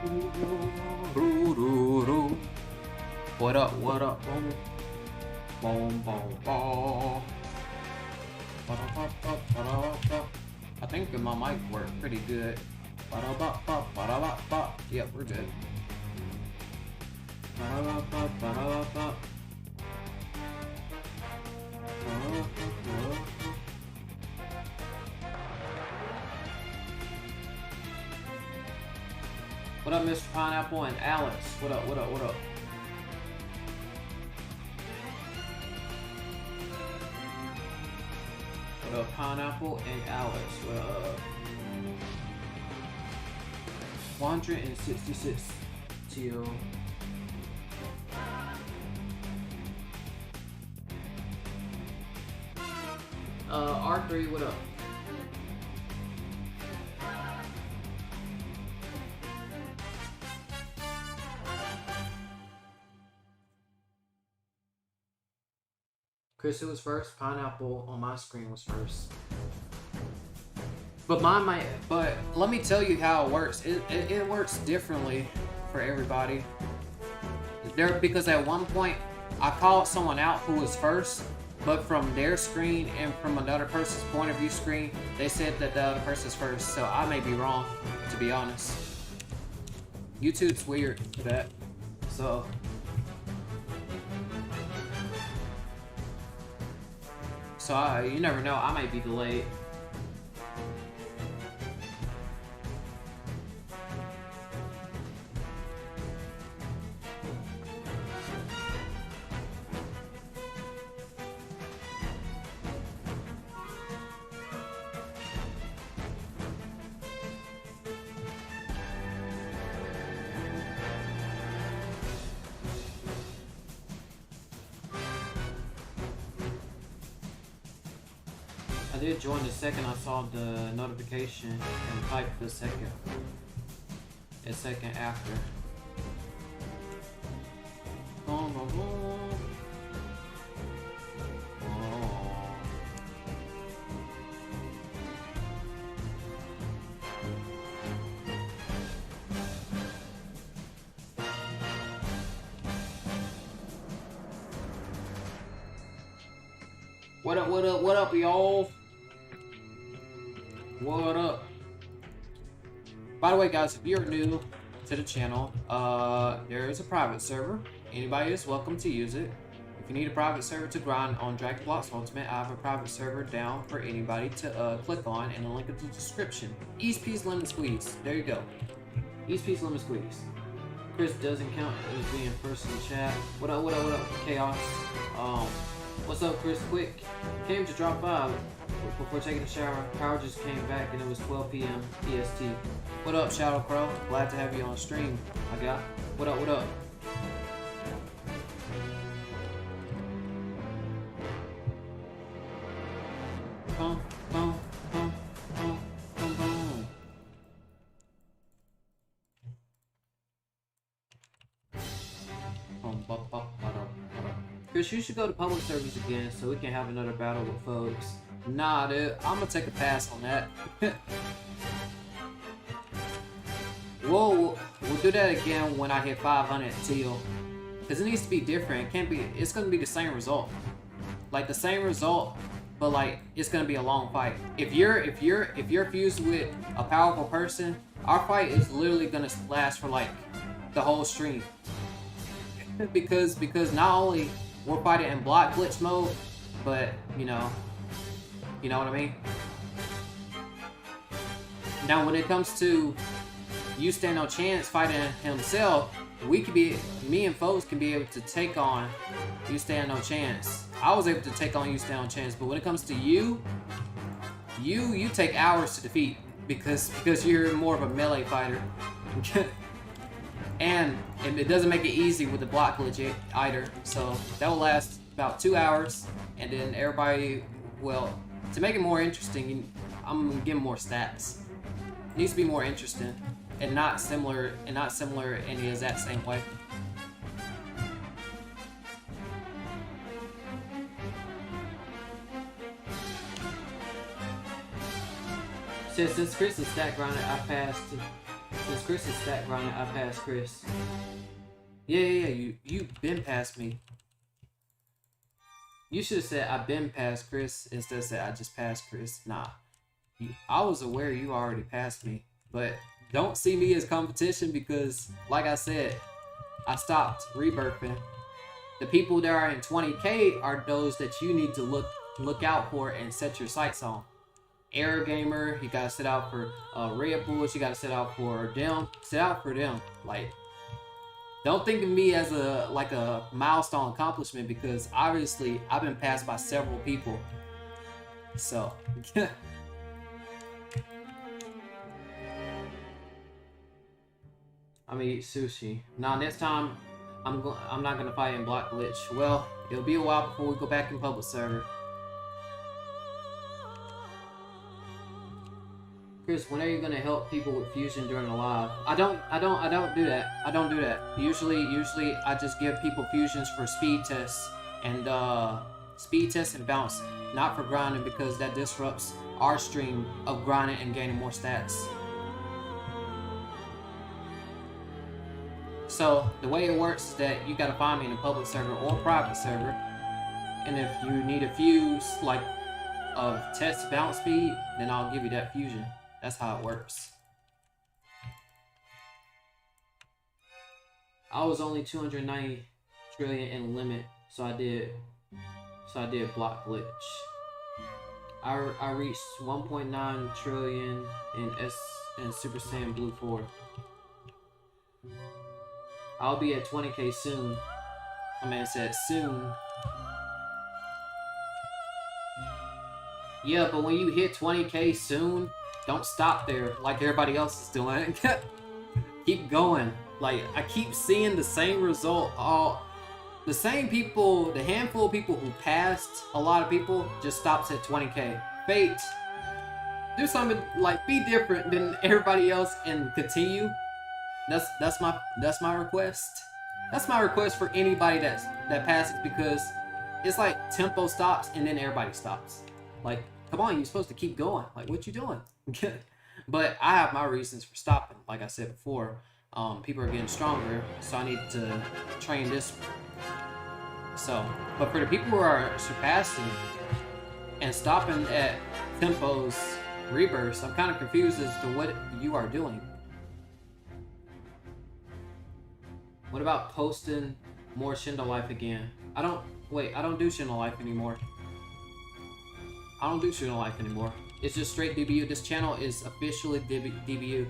What up? What up? Boom, boom, boom. I think my mic worked pretty good. Yep, we're good. What up, Mr. Pineapple and Alex? What up, what up, what up? What up, Pineapple and Alex? What up? 166 teal. R3, what up? Kris, who was first? Pineapple on my screen was first. But mine might, but let me tell you how it works. It works differently for everybody. Because at one point, I called someone out who was first, but from their screen and from another person's point of view screen, they said that the other person's first. So I may be wrong, to be honest. YouTube's weird for that. So. So you never know, I might be delayed. I did join the second I saw the notification and typed the second after. Oh. What up, what up, what up, y'all? What up? By the way, guys, if you're new to the channel, there is a private server. Anybody is welcome to use it. If you need a private server to grind on Dragon BLox Ultimate, I have a private server down for anybody to click on, and the link in the description. East Peas Lemon Squeeze. There you go. East Peas Lemon Squeeze. Kris doesn't count as being first in the chat. What up, what up, what up, Chaos? What's up, Kris? Kwik. Came to drop by before taking a shower. Power just came back and it was 12 p.m. EST. What up, Shadow Crow? Glad to have you on stream, my guy. What up, what up? Boom, boom, boom, boom, boom, boom. Kris, you should go to public service again so we can have another battle with folks. Nah, dude, I'm gonna take a pass on that. We'll do that again when I hit 500 teal. Cause it needs to be different. It can't be. It's gonna be the same result. Like the same result, but like it's gonna be a long fight. If you're fused with a powerful person, our fight is literally gonna last for like the whole stream. because not only we're fighting in block glitch mode, but you know what I mean? Now when it comes to you stand no chance fighting himself, me and folks can be able to take on you stand no chance. I was able to take on you stand no chance, but when it comes to you take hours to defeat because you're more of a melee fighter. And it doesn't make it easy with the block glitch either. So that will last about 2 hours, and then everybody, well, to make it more interesting, I'm gonna give them more stats. It needs to be more interesting and not similar in the exact same way. Since Kris is stat grinder, I passed. Since Kris is stat grinding, I passed Kris. Yeah, you been past me. You should have said I been past Kris instead of said I just passed Kris. Nah. I was aware you already passed me. But don't see me as competition because, like I said, I stopped rebirthing. The people that are in 20K are those that you need to look out for and set your sights on. Error Gamer, you gotta set out for Red Bulls, you gotta set out for them. Set out for them. Like, don't think of me as a milestone accomplishment because obviously I've been passed by several people. So I'm gonna eat sushi. Now next time I'm not gonna fight in block glitch. Well, it'll be a while before we go back in public server. Kris, when are you gonna help people with fusion during the live? I don't do that. I don't do that. Usually I just give people fusions for speed tests and bouncing, not for grinding because that disrupts our stream of grinding and gaining more stats. So the way it works is that you gotta find me in a public server or private server, and if you need a fuse like of test bounce speed, then I'll give you that fusion. That's how it works. I was only 290 trillion in limit, so I did block glitch. I reached 1.9 trillion in Super Saiyan Blue 4. I'll be at 20K soon. My man said soon. Yeah, but when you hit 20K soon, don't stop there like everybody else is doing. Keep going. Like, I keep seeing the same result. The same people, the handful of people who passed a lot of people just stops at 20K. Fate, do something, like, be different than everybody else and continue. That's my request. That's my request for anybody that passes, because it's like tempo stops and then everybody stops. Like, come on, you're supposed to keep going. Like, what you doing? But I have my reasons for stopping. Like I said before, people are getting stronger, so I need to train this. So, but for the people who are surpassing and stopping at TEMPBOW's rebirths, I'm kind of confused as to what you are doing. What about posting more Shindo Life again? I don't do Shindo Life anymore. I don't do Shindo Life anymore. It's just straight DBU. This channel is officially DBU.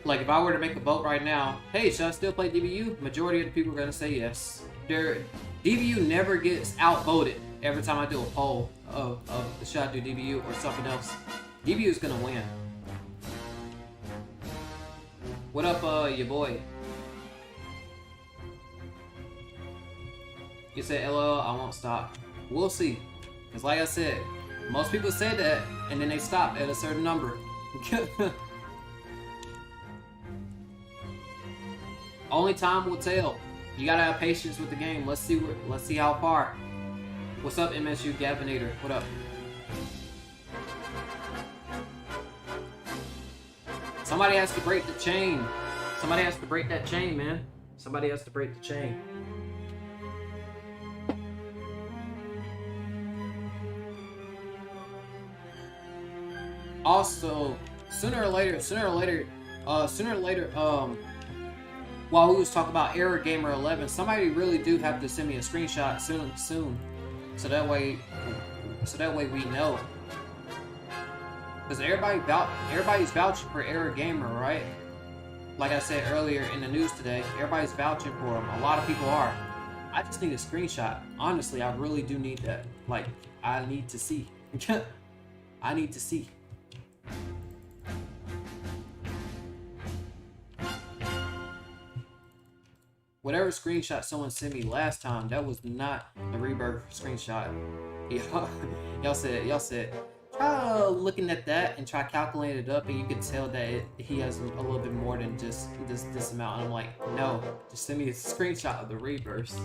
Like, if I were to make a vote right now, hey, should I still play DBU? Majority of the people are gonna say yes. DBU never gets outvoted every time I do a poll of should I do DBU or something else. DBU is gonna win. What up, your boy? You say LOL, I won't stop. We'll see. Because like I said, most people say that and then they stop at a certain number. Only time will tell. You gotta have patience with the game. Let's see how far. What's up, MSU Gavinator? What up? Somebody has to break the chain. Somebody has to break that chain, man. Somebody has to break the chain. Also, sooner or later, while we was talking about Error Gamer 11, somebody really do have to send me a screenshot soon, so that way we know. Because everybody's vouching for Error Gamer, right? Like I said earlier in the news today, everybody's vouching for him. A lot of people are. I just need a screenshot. Honestly, I really do need that. Like, I need to see. I need to see. Whatever screenshot someone sent me last time, that was not a rebirth screenshot. Y'all said, try looking at that and try calculating it up, and you could tell that he has a little bit more than just this amount. And I'm like, no, just send me a screenshot of the rebirths.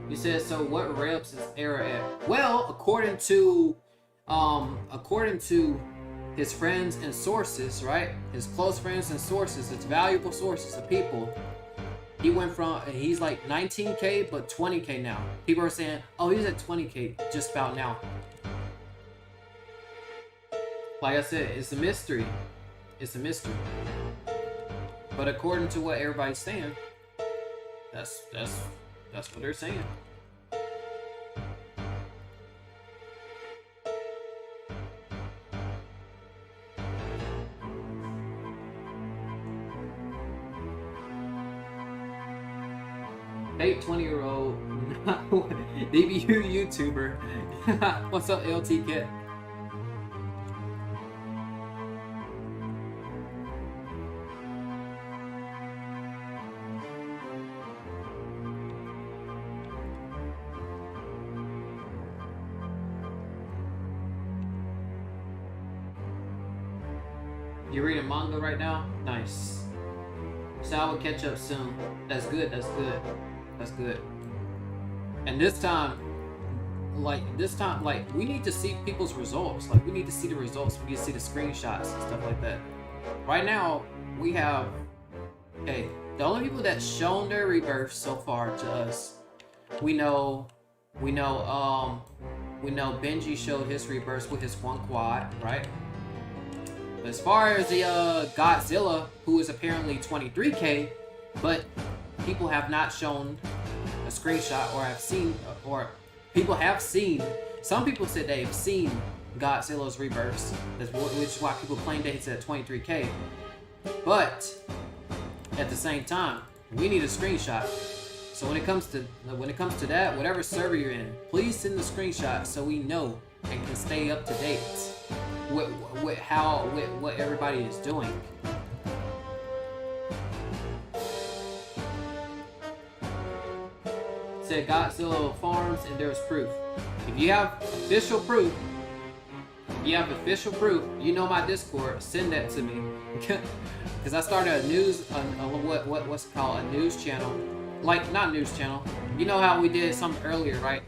You said, so what rebs is error at? Well, according to his friends and sources, right? His close friends and sources, his valuable sources of people. He went from, he's like 19K, but 20K now. People are saying, oh, he's at 20K just about now. Like I said, it's a mystery. It's a mystery. But according to what everybody's saying, that's what they're saying. Hey, 20-year-old DBU YouTuber. What's up, LT Kit? You reading manga right now? Nice. So I will catch up soon. That's good. That's good. That's good. And this time, like we need to see people's results. Like we need to see the results. We need to see the screenshots and stuff like that. Right now, we have, okay, the only people that's shown their rebirths so far to us, we know Benji showed his rebirths with his one quad, right? But as far as the Godzilla, who is apparently 23K, but people have not shown a screenshot or have seen, or people have seen, some people said they've seen Godzilla's rebirths, which is why people claim that he's at 23K. But at the same time, we need a screenshot. So when it comes to that, whatever server you're in, please send the screenshot so we know and can stay up to date with what everybody is doing. Said Godzilla farms and there's proof. If you have official proof, you know my Discord, send that to me. Because I started a news, what's it called, a news channel. Like, not news channel. You know how we did something earlier, right?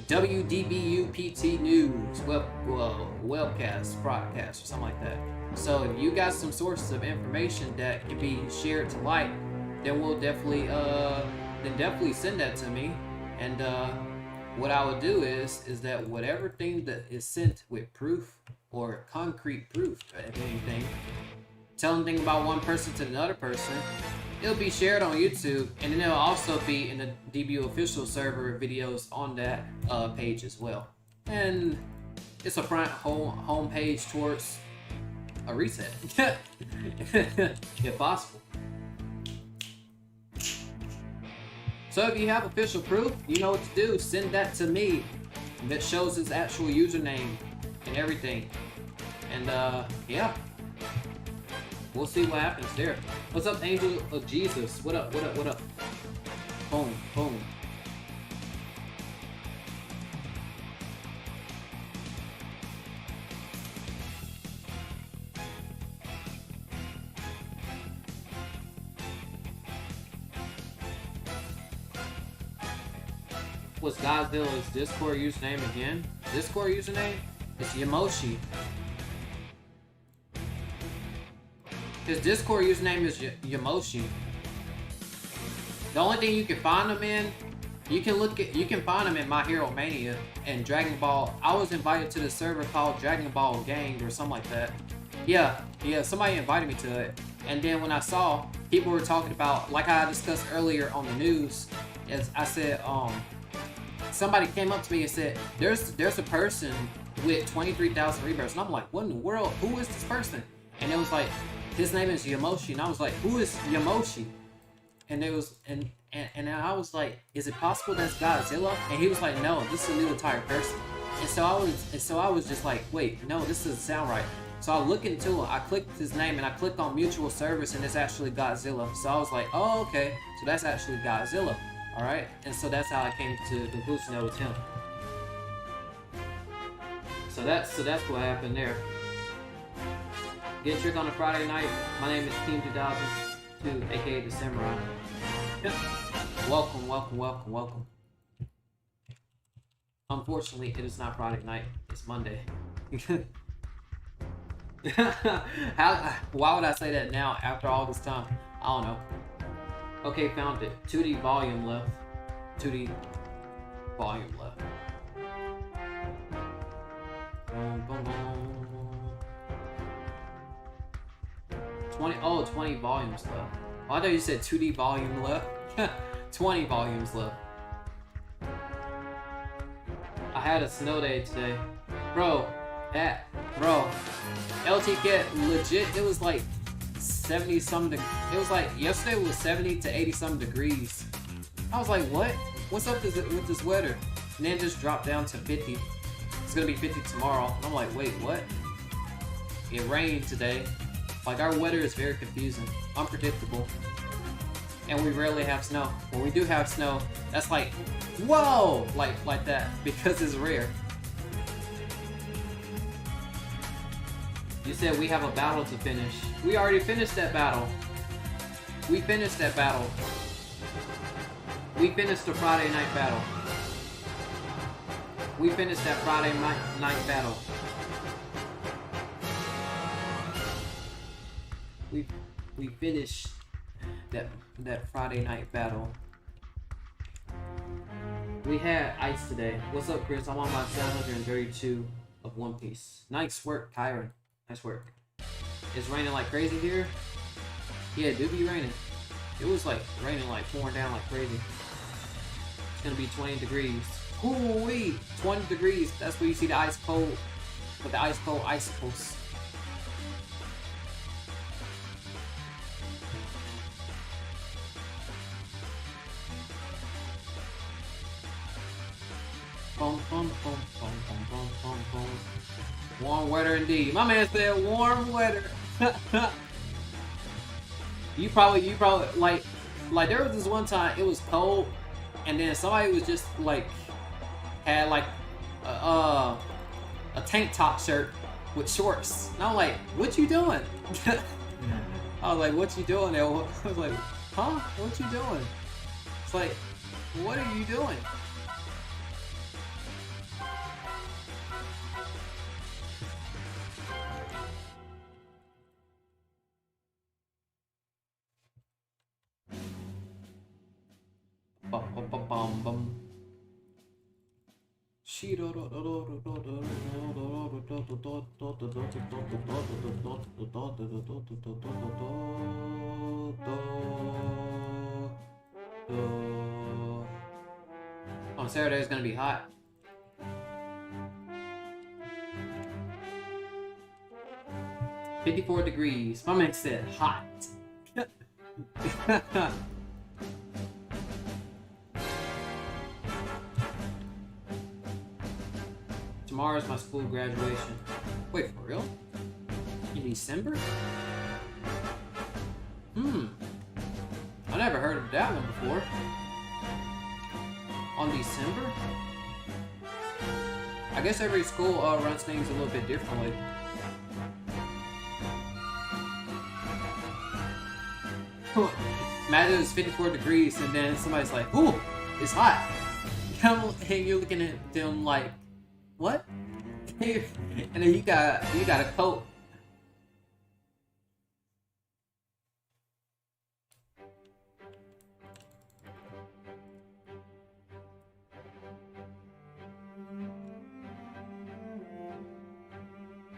WDBU PT News, webcast, broadcast, or something like that. So if you got some sources of information that can be shared to light, then we'll definitely send that to me. And what I would do is that whatever thing that is sent with proof or concrete proof, if anything, tell anything about one person to another person, it'll be shared on YouTube, and then it'll also be in the DBU official server videos on that page as well. And it's a front home page towards a reset, if possible. So if you have official proof, you know what to do. Send that to me. That shows his actual username and everything. And yeah. We'll see what happens there. What's up, Angel of Jesus? What up, what up, what up? Boom, boom. What's Godzilla's Discord username again? Discord username is Yamoshi. His Discord username is Yamoshi. The only thing you can find him in, you can find him in My Hero Mania and Dragon Ball. I was invited to the server called Dragon Ball Games or something like that. Yeah, somebody invited me to it. And then when I saw people were talking about, like I discussed earlier on the news, as I said, somebody came up to me and said, there's a person with 23,000 rebirths, and I'm like, what in the world? Who is this person? And it was like, his name is Yamoshi, and I was like, who is Yamoshi? And it was, and I was like, is it possible that's Godzilla? And he was like, no, this is a new entire person. And so I was just like, wait, no, this doesn't sound right. So I look into it, I clicked his name, and I clicked on mutual service, and it's actually Godzilla. So I was like, oh, okay, so that's actually Godzilla. All right, and so that's how I came to the conclusion that it was him. So that's what happened there. Get trick on a Friday night. My name is Team 2002, aka the Samurai. Yep. Welcome, welcome, welcome, welcome. Unfortunately, it is not Friday night. It's Monday. Why would I say that now after all this time? I don't know. Okay, found it. 2D volume left. 2D volume left. 20 volumes left. Oh, I thought you said 2D volume left. 20 volumes left. I had a snow day today. Bro, LT Cat, legit, it was like 70 something. It was like, yesterday was 70 to 80 some degrees. I was like, what? What's up with this weather? And then it just dropped down to 50. It's gonna be 50 tomorrow. And I'm like, wait, what? It rained today. Like, our weather is very confusing, unpredictable. And we rarely have snow. When we do have snow, that's like, whoa! Like that, because it's rare. You said we have a battle to finish. We already finished that battle. We finished that battle. We finished the Friday night battle. We finished that Friday night battle. We finished that Friday night battle. We had ice today. What's up, Kris? I'm on my 732 of One Piece. Nice work, Kyron. Nice work. It's raining like crazy here. Yeah, it do be raining. It was like raining, like pouring down like crazy. It's gonna be 20 degrees. Ooh-wee! 20 degrees. That's where you see the ice cold, with the ice cold icicles. Boom, boom, boom, boom, boom, boom, boom, boom. Warm weather indeed. My man said warm weather. you probably like there was this one time it was cold, and then somebody was just like had like a tank top shirt with shorts. And I'm like, what you doing? I was like, what you doing? I was like, huh? What you doing? It's like, what are you doing? On Saturday it's gonna be hot. $54 degrees. My man said hot. Tomorrow's my school graduation. Wait, for real? In December? I never heard of that one before. On December? I guess every school runs things a little bit differently. Imagine it's 54 degrees and then somebody's like, ooh, it's hot. And you're looking at them like, what? And then you got a coat.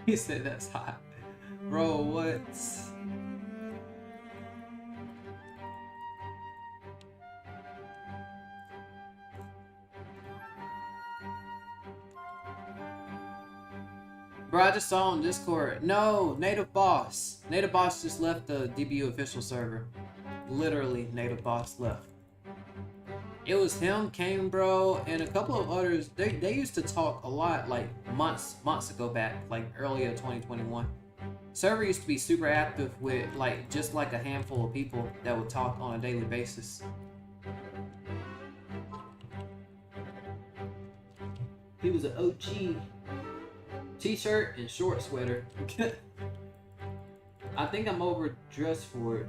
He said that's hot. Bro, what? Bro, I just saw on Discord. No, Native Boss. Native Boss just left the DBU official server. Literally, Native Boss left. It was him, Kane Bro, and a couple of others. They used to talk a lot, like months ago back, like earlier 2021. Server used to be super active with like just like a handful of people that would talk on a daily basis. He was an OG. T-shirt and short sweater. I think I'm overdressed for it.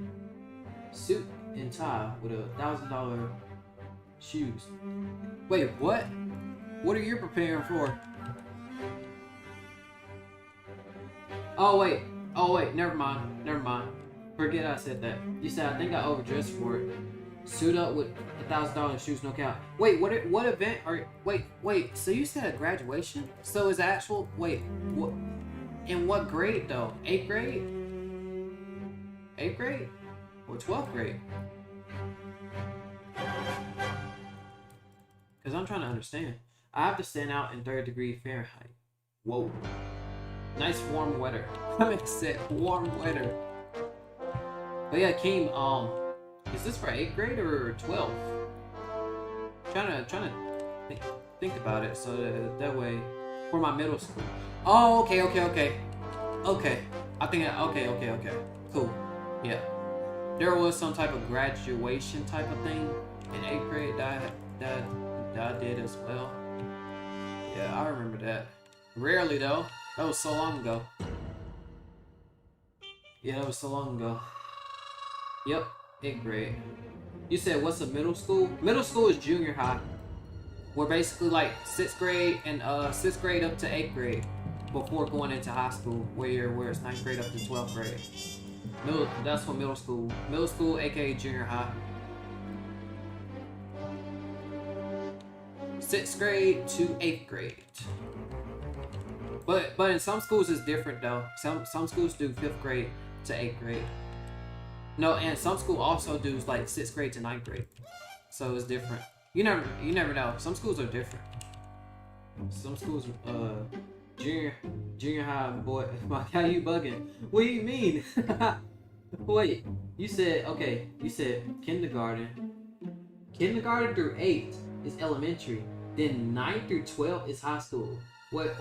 Suit and tie with a $1,000 shoes. Wait, what? What are you preparing for? Oh wait, never mind. Forget I said that. You said I think I overdressed for it. Suit up with $1,000 shoes, no count. Wait, what event are? Wait. So you said a graduation? So is actual? Wait, what? In what grade though? 8th grade? 8th grade? Or 12th grade? Because I'm trying to understand. I have to stand out in 3rd degree Fahrenheit. Whoa. Nice warm weather. I said warm weather. But yeah, Keem, is this for 8th grade or 12th? Trying to think about it so that way for my middle school. Oh, okay. I think okay. Cool. Yeah. There was some type of graduation type of thing in 8th grade that I did as well. Yeah, I remember that. Rarely though. That was so long ago. Yeah, that was so long ago. Yep, 8th grade. You said what's a middle school? Middle school is junior high. We're basically like 6th grade and 6th grade up to 8th grade before going into high school, where it's 9th grade up to 12th grade. That's what middle school. Middle school, aka junior high. 6th grade to 8th grade. But in some schools it's different though. Some schools do 5th grade to 8th grade. No, and some school also do like 6th grade to 9th grade. So it's different. You never know. Some schools are different. Some schools junior high, boy. How you bugging? What do you mean? Wait, you said kindergarten. Kindergarten through 8th is elementary. Then 9th through 12th is high school. What?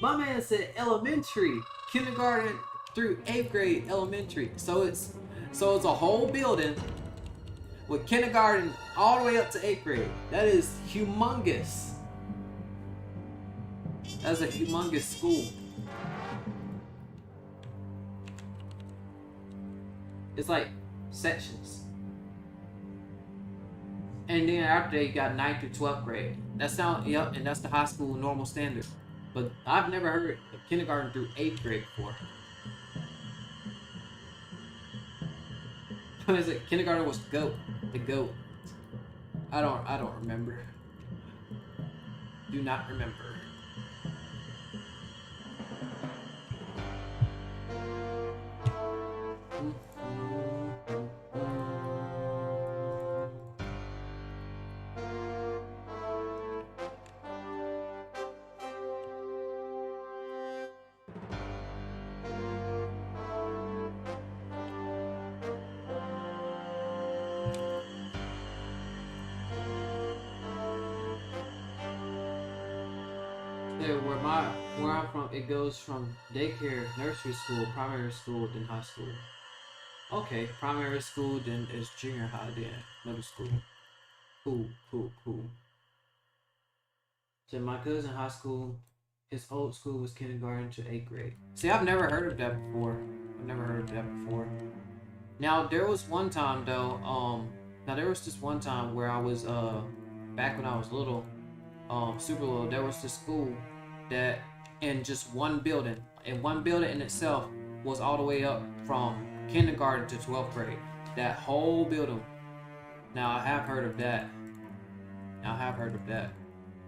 My man said elementary. Kindergarten through 8th grade elementary. So it's a whole building with kindergarten all the way up to 8th grade. That is humongous. That's a humongous school. It's like sections. And then after that, you got 9th through 12th grade. Yep, and that's the high school normal standard. But I've never heard of kindergarten through 8th grade before. Is it kindergarten was the goat? I don't remember. Do not remember. Where I'm from, it goes from daycare, nursery school, primary school, then high school. Okay, primary school, then it's junior high, then middle school. Cool. So my cousin high school, his old school was kindergarten to 8th grade. See, I've never heard of that before. Now there was one time though, there was this one time where I was back when I was little, super little. There was this school that in just one building, in itself was all the way up from kindergarten to 12th grade. That whole building. Now I have heard of that.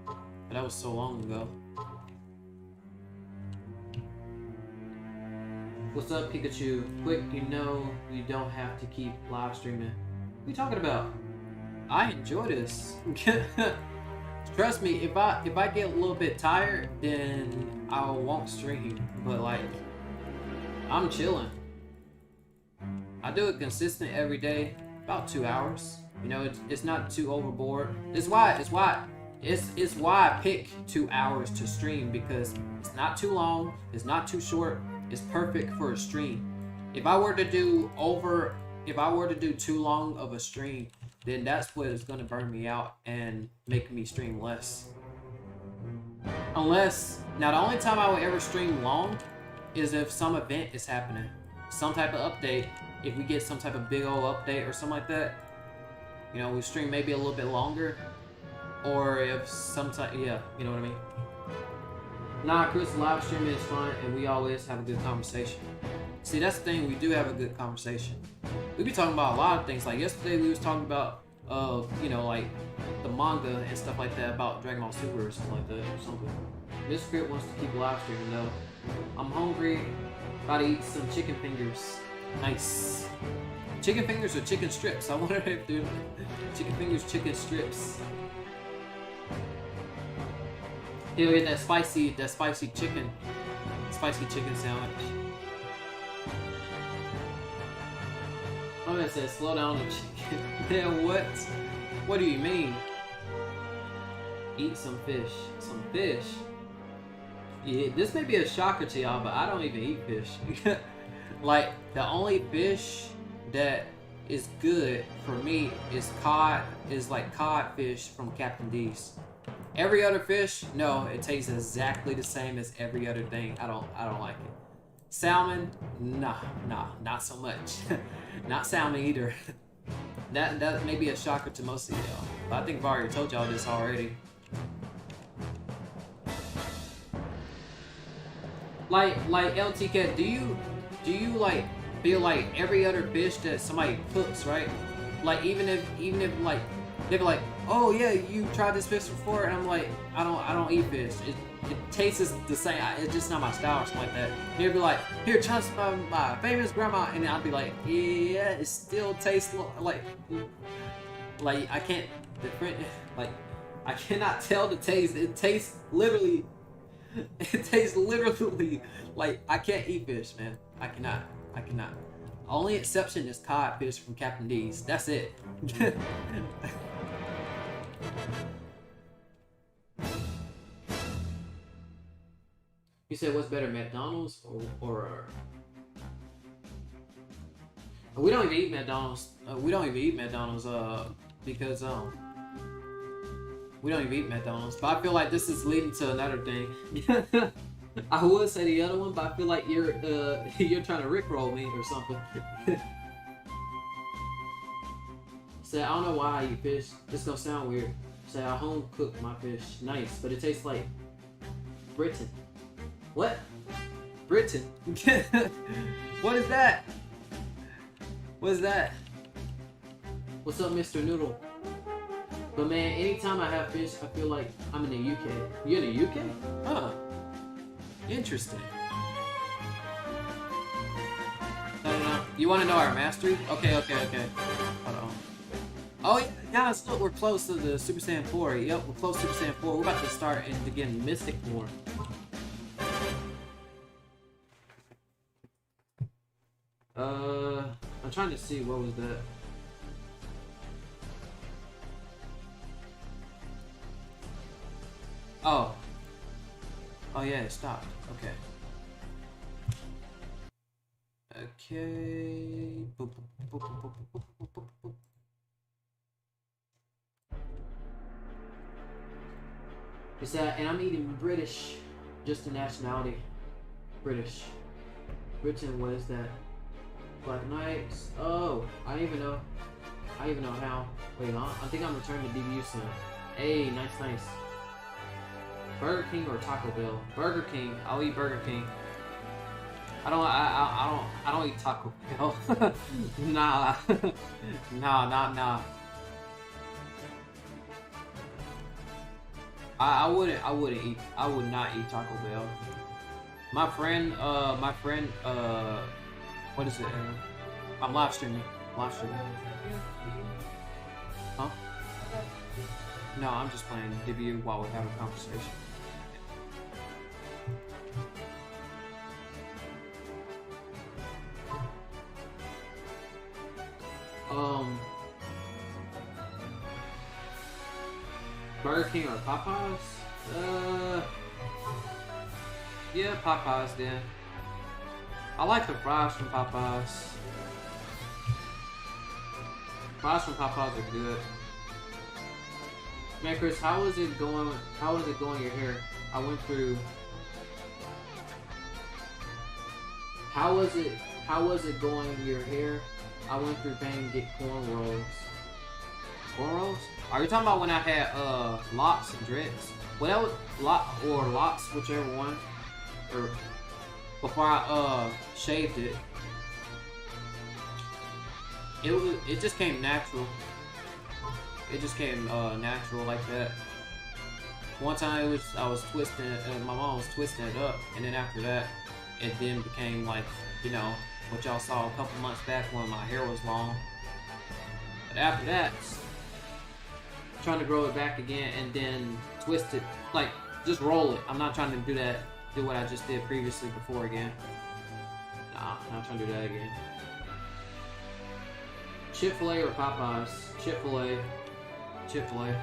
But that was so long ago. What's up, Pikachu? Kwik, you know you don't have to keep live streaming. What are you talking about? I enjoy this. Trust me, if I get a little bit tired, then I won't stream. But like, I'm chilling. I do it consistent every day, about 2 hours. You know, it's not too overboard. It's why I pick 2 hours to stream, because it's not too long, it's not too short. It's perfect for a stream. If I were to do too long of a stream, then that's what is going to burn me out and make me stream less. Now the only time I would ever stream long is if some event is happening. Some type of update. If we get some type of big old update or something like that, You know, we stream maybe a little bit longer, or if sometimes, yeah, you know what I mean. Nah, Kris, live stream is fun, and we always have a good conversation. See, that's the thing, we do have a good conversation. We be talking about a lot of things. Like yesterday, we was talking about, you know, like the manga and stuff like that about Dragon Ball Super or something like that, or something. Miss Crit wants to keep live streaming though. I'm hungry, about to eat some chicken fingers. Nice. Chicken fingers or chicken strips? I wonder if they're chicken fingers, chicken strips. He'll get that spicy chicken sandwich. Oh, that says slow down the chicken. Man, what? What do you mean? Eat some fish. Some fish? Yeah, this may be a shocker to y'all, but I don't even eat fish. Like, the only fish that is good for me is codfish from Captain D's. Every other fish, no, it tastes exactly the same as every other thing. I don't like it. Salmon, nah, not so much. Not salmon either. That may be a shocker to most of y'all, but I think I've already told y'all this already. Like LTK, do you like feel like every other fish that somebody cooks, right? Like even if like they're like, oh yeah, you tried this fish before, and I'm like, I don't eat fish. It tastes the same. It's just not my style or something like that. They'd be like, here, try my famous grandma, and I'd be like, yeah, it still tastes like I can't different. Like I cannot tell the taste. It tastes literally. It tastes literally like I can't eat fish, man. I cannot. Only exception is codfish from Captain D's. That's it. You said what's better, McDonald's or we don't even eat McDonald's. We don't even eat McDonald's because we don't even eat McDonald's. But I feel like this is leading to another thing. I would say the other one, but I feel like you're trying to rickroll me or something. Say I don't know why I eat fish. This gonna sound weird. Say I home cook my fish. Nice, but it tastes like Britain. What? Britain? What is that? What is that? What's up, Mr. Noodle? But man, anytime I have fish, I feel like I'm in the UK. You in the UK? Huh. Interesting. No. You want to know our mastery? Okay. Hold on. Oh, yeah, guys, look, we're close to the Super Saiyan 4. Yep, we're close to Super Saiyan 4. We're about to start into getting Mystic more. I'm trying to see what was that. Oh yeah, it stopped. Okay. Boop, boop, boop. It's that, and I'm eating British, just the nationality. British. Britain, what is that? Black Knights. Oh, I don't even know how. Wait, I think I'm returning to DBU soon. Hey, nice. Burger King or Taco Bell? Burger King. I'll eat Burger King. I don't eat Taco Bell. Nah. Nah. I would not eat Taco Bell. My friend, what is it? I'm live streaming. Huh? No, I'm just playing DBU while we have a conversation. Burger King or Popeyes? Yeah, Popeyes then. I like the fries from Popeyes. Fries from Popeyes are good. Man, Kris, how is it going your hair? I went through. How was it going your hair? I went through pain to get cornrows. Cornrows? Are you talking about when I had locks and dreads? Well, that was locks, whichever one. Or before I shaved it. It just came natural. It just came natural like that. One time I was twisting my mom was twisting it up, and then after that it then became like, you know, what y'all saw a couple months back when my hair was long. But after that, trying to grow it back again and then twist it, like just roll it. I'm not trying to do what I just did previously before again. Nah, I'm not trying to do that again. Chick-fil-A or Popeyes? Chick-fil-A. Chick-fil-A.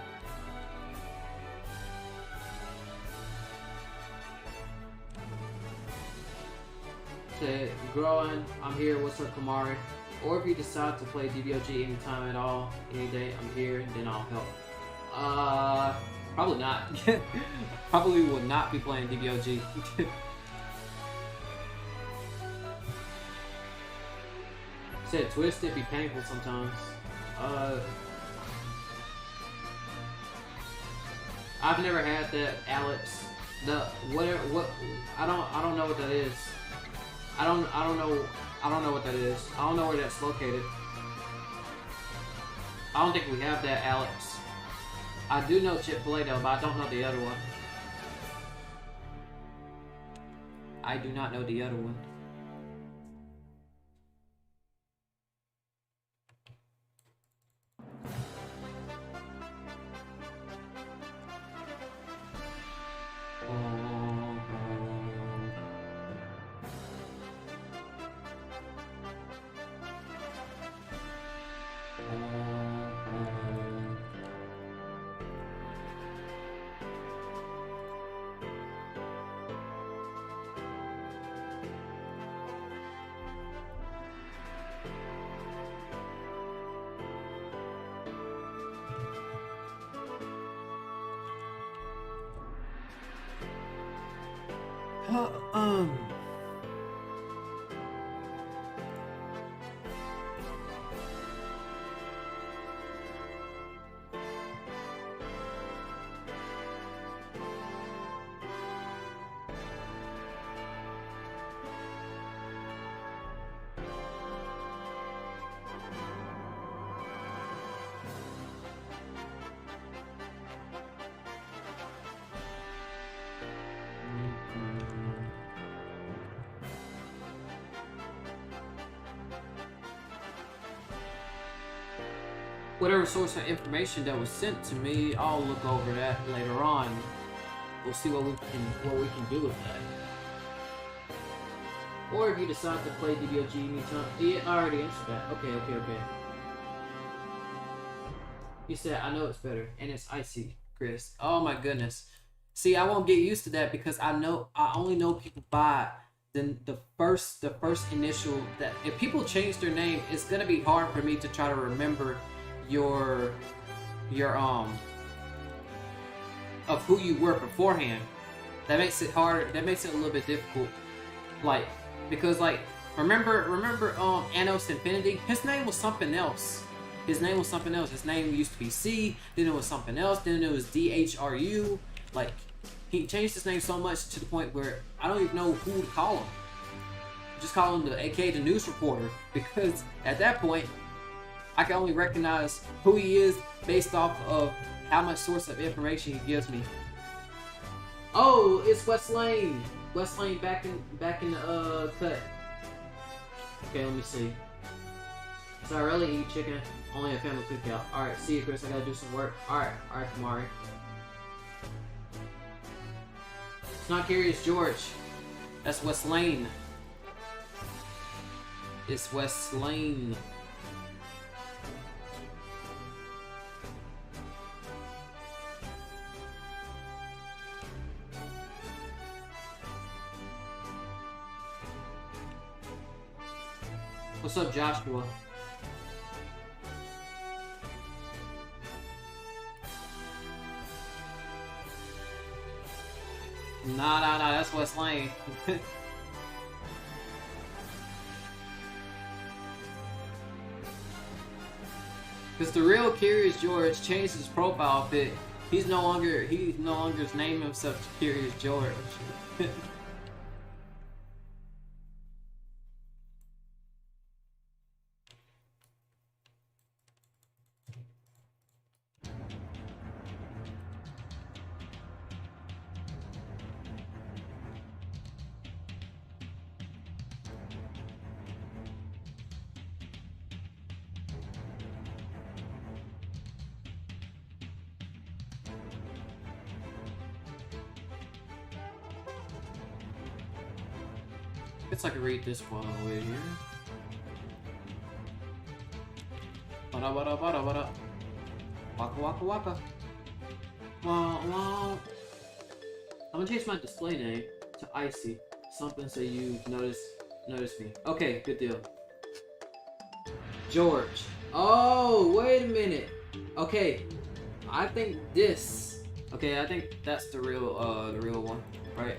Say, growing, I'm here, what's up, Kamari? Or if you decide to play DBOG anytime at all, any day, I'm here, then I'll help. Probably not. Probably will not be playing DBOG. Said twist it be painful sometimes. I've never had that, Alex. The what I don't know what that is. I don't know what that is. I don't know where that's located. I don't think we have that, Alex. I do know Chick-fil-A though, but I don't know the other one. I do not know the other one. Whatever source of information that was sent to me, I'll look over that later on. We'll see what we can do with that. Or if you decide to play DBOG anytime. Yeah, I already answered that. Okay. He said, I know it's better, and it's icy, Kris. Oh my goodness. See, I won't get used to that because I only know people by the first initial. That if people change their name, it's gonna be hard for me to try to remember your of who you were beforehand. That makes it harder. That makes it a little bit difficult. Like, because like remember Anos Infinity? His name was something else. His name used to be C, then it was something else, then it was DHRU. Like, he changed his name so much to the point where I don't even know who to call him. Just call him the news reporter, because at that point I can only recognize who he is based off of how much source of information he gives me. Oh, it's West Lane. West Lane back in the cut. Okay, let me see. So I really eat chicken. Only a family cookout. Alright, see you, Kris. I gotta do some work. Alright, Kamari. It's not Curious George. That's West Lane. It's West Lane. What's up, Joshua? Nah, that's West Lane. Because the real Curious George changed his profile pic. He's no longer naming himself Curious George. Guess I can read this while I'm waiting here. Wada wada wada wada. Waka waka waka. Wah wah. I'm gonna change my display name to Icy. Something so you notice me. Okay, good deal. George. Oh, wait a minute. Okay, I think this. Okay, I think that's the real one, right?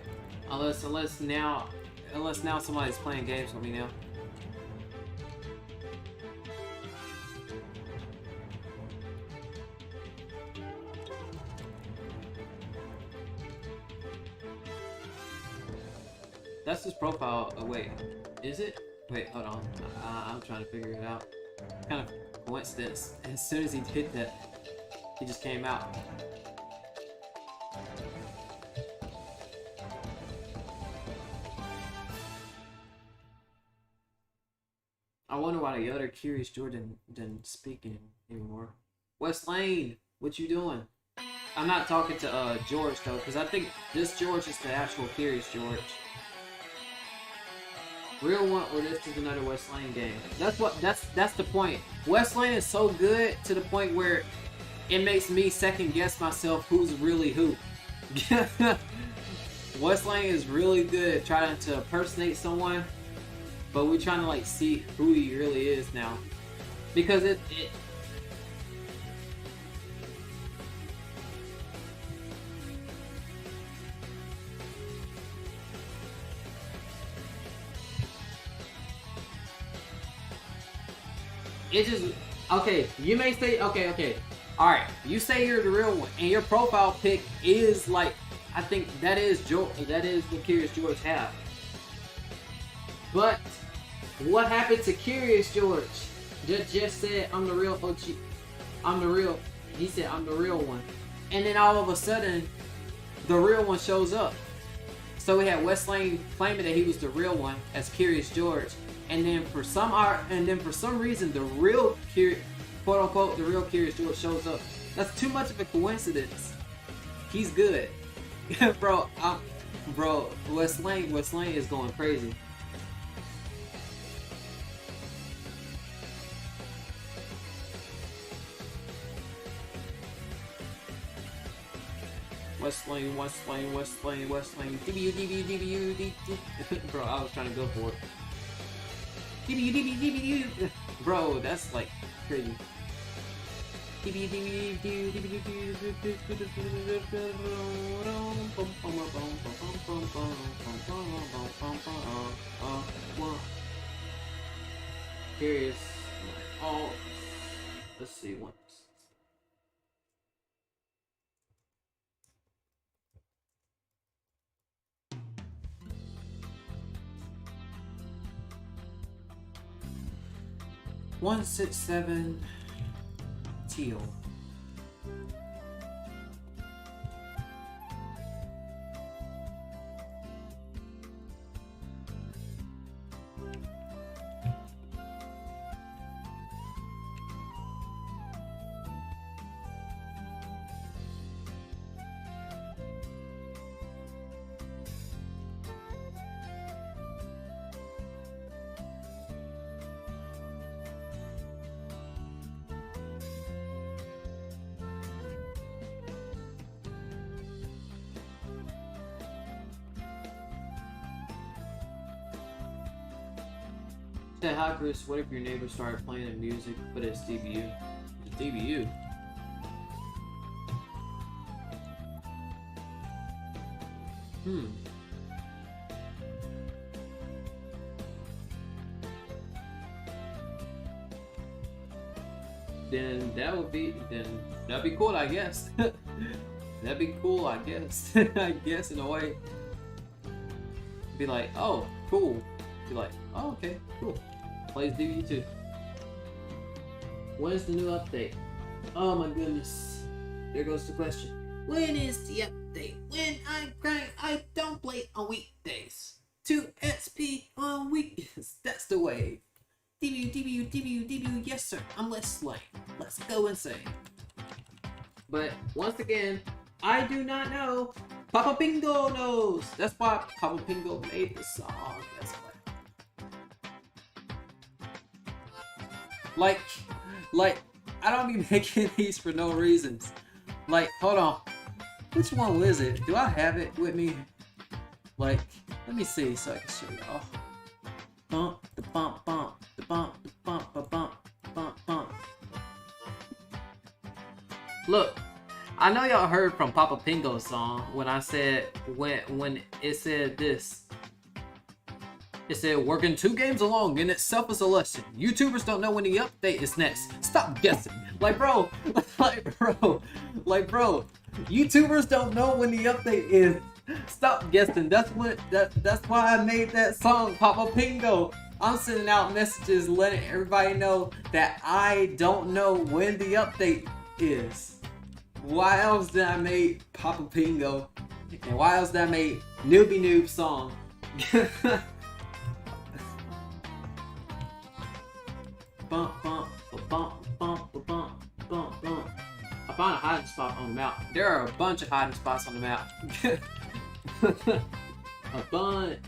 Unless now somebody's playing games with me now. That's his profile. Oh, wait, is it? Wait, hold on. I'm trying to figure it out. Kind of coincidence. As soon as he did that, he just came out. I wonder why the other Curious Jordan didn't speak anymore. West Lane, what you doing? I'm not talking to George though, because I think this George is the actual Curious George. Real one, or this is another West Lane game. That's the point. West Lane is so good to the point where it makes me second guess myself who's really who. West Lane is really good at trying to impersonate someone, but we're trying to like see who he really is now, because it just, okay, you may say, okay, alright, you say you're the real one, and your profile pic is like, I think that is what Curious George have. But what happened to Curious George? Just said, I'm the real OG. He said, I'm the real one. And then all of a sudden, the real one shows up. So we had West Lane claiming that he was the real one as Curious George. And then for some reason, the real quote unquote, the real Curious George shows up. That's too much of a coincidence. He's good. Bro, West Lane is going crazy. West Lane, DBU. Bro, I was trying to go for it. DBU. Bro, that's like crazy. Curious. Oh, let's see what. $167 teal. Said, hi Kris, what if your neighbor started playing the music, but it's DBU? It's DBU. then that'd be cool, I guess. That'd be cool, I guess. I guess in a way. Be like, oh, cool. Be like, oh, okay, cool. Plays DBU too. When is the new update? Oh my goodness. There goes the question. When is the update? When I'm crying, I don't play on weekdays. 2 SP on weekdays. That's the way. DBU, yes sir. I'm less lame. Let's go insane. But once again, I do not know. Papa PENGO knows. That's why Papa PENGO made the song. That's why. Like, I don't be making these for no reasons. Like, hold on. Which one was it? Do I have it with me? Like, let me see so I can show y'all. Bump, the bump, bump, the bump, the bump, the bump, bump, bump. Look, I know y'all heard from Papa PENGO's song when I said, when it said this. It said, working 2 games along in itself is a lesson. YouTubers don't know when the update is next. Stop guessing. Like bro, YouTubers don't know when the update is. Stop guessing. That's why I made that song, Papa PENGO. I'm sending out messages letting everybody know that I don't know when the update is. Why else did I make Papa PENGO? And why else did I make Newbie Noob song? Bump, bump, bump, bump, bump, bump, bump. I found a hiding spot on the map. There are a bunch of hiding spots on the map. a bunch.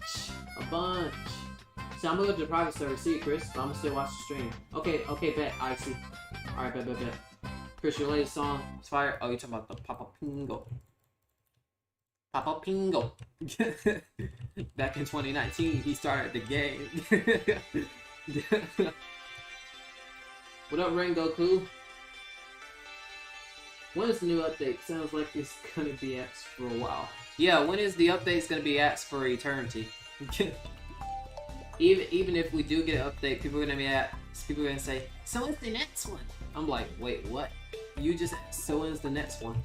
So I'm gonna go to the private server, see you, Kris, but I'm gonna still watch the stream. Okay, bet, I see. Alright, bet. Kris, your latest song is fire. Oh, you're talking about the Papa PENGO. Papa PENGO. Back in 2019, he started the game. What up, Rain Goku? When is the new update? Sounds like it's gonna be asked for a while. Yeah, when is the update's gonna be asked for eternity? even if we do get an update, people are gonna say, so when's the next one? I'm like, wait, what? You just asked, so when's the next one?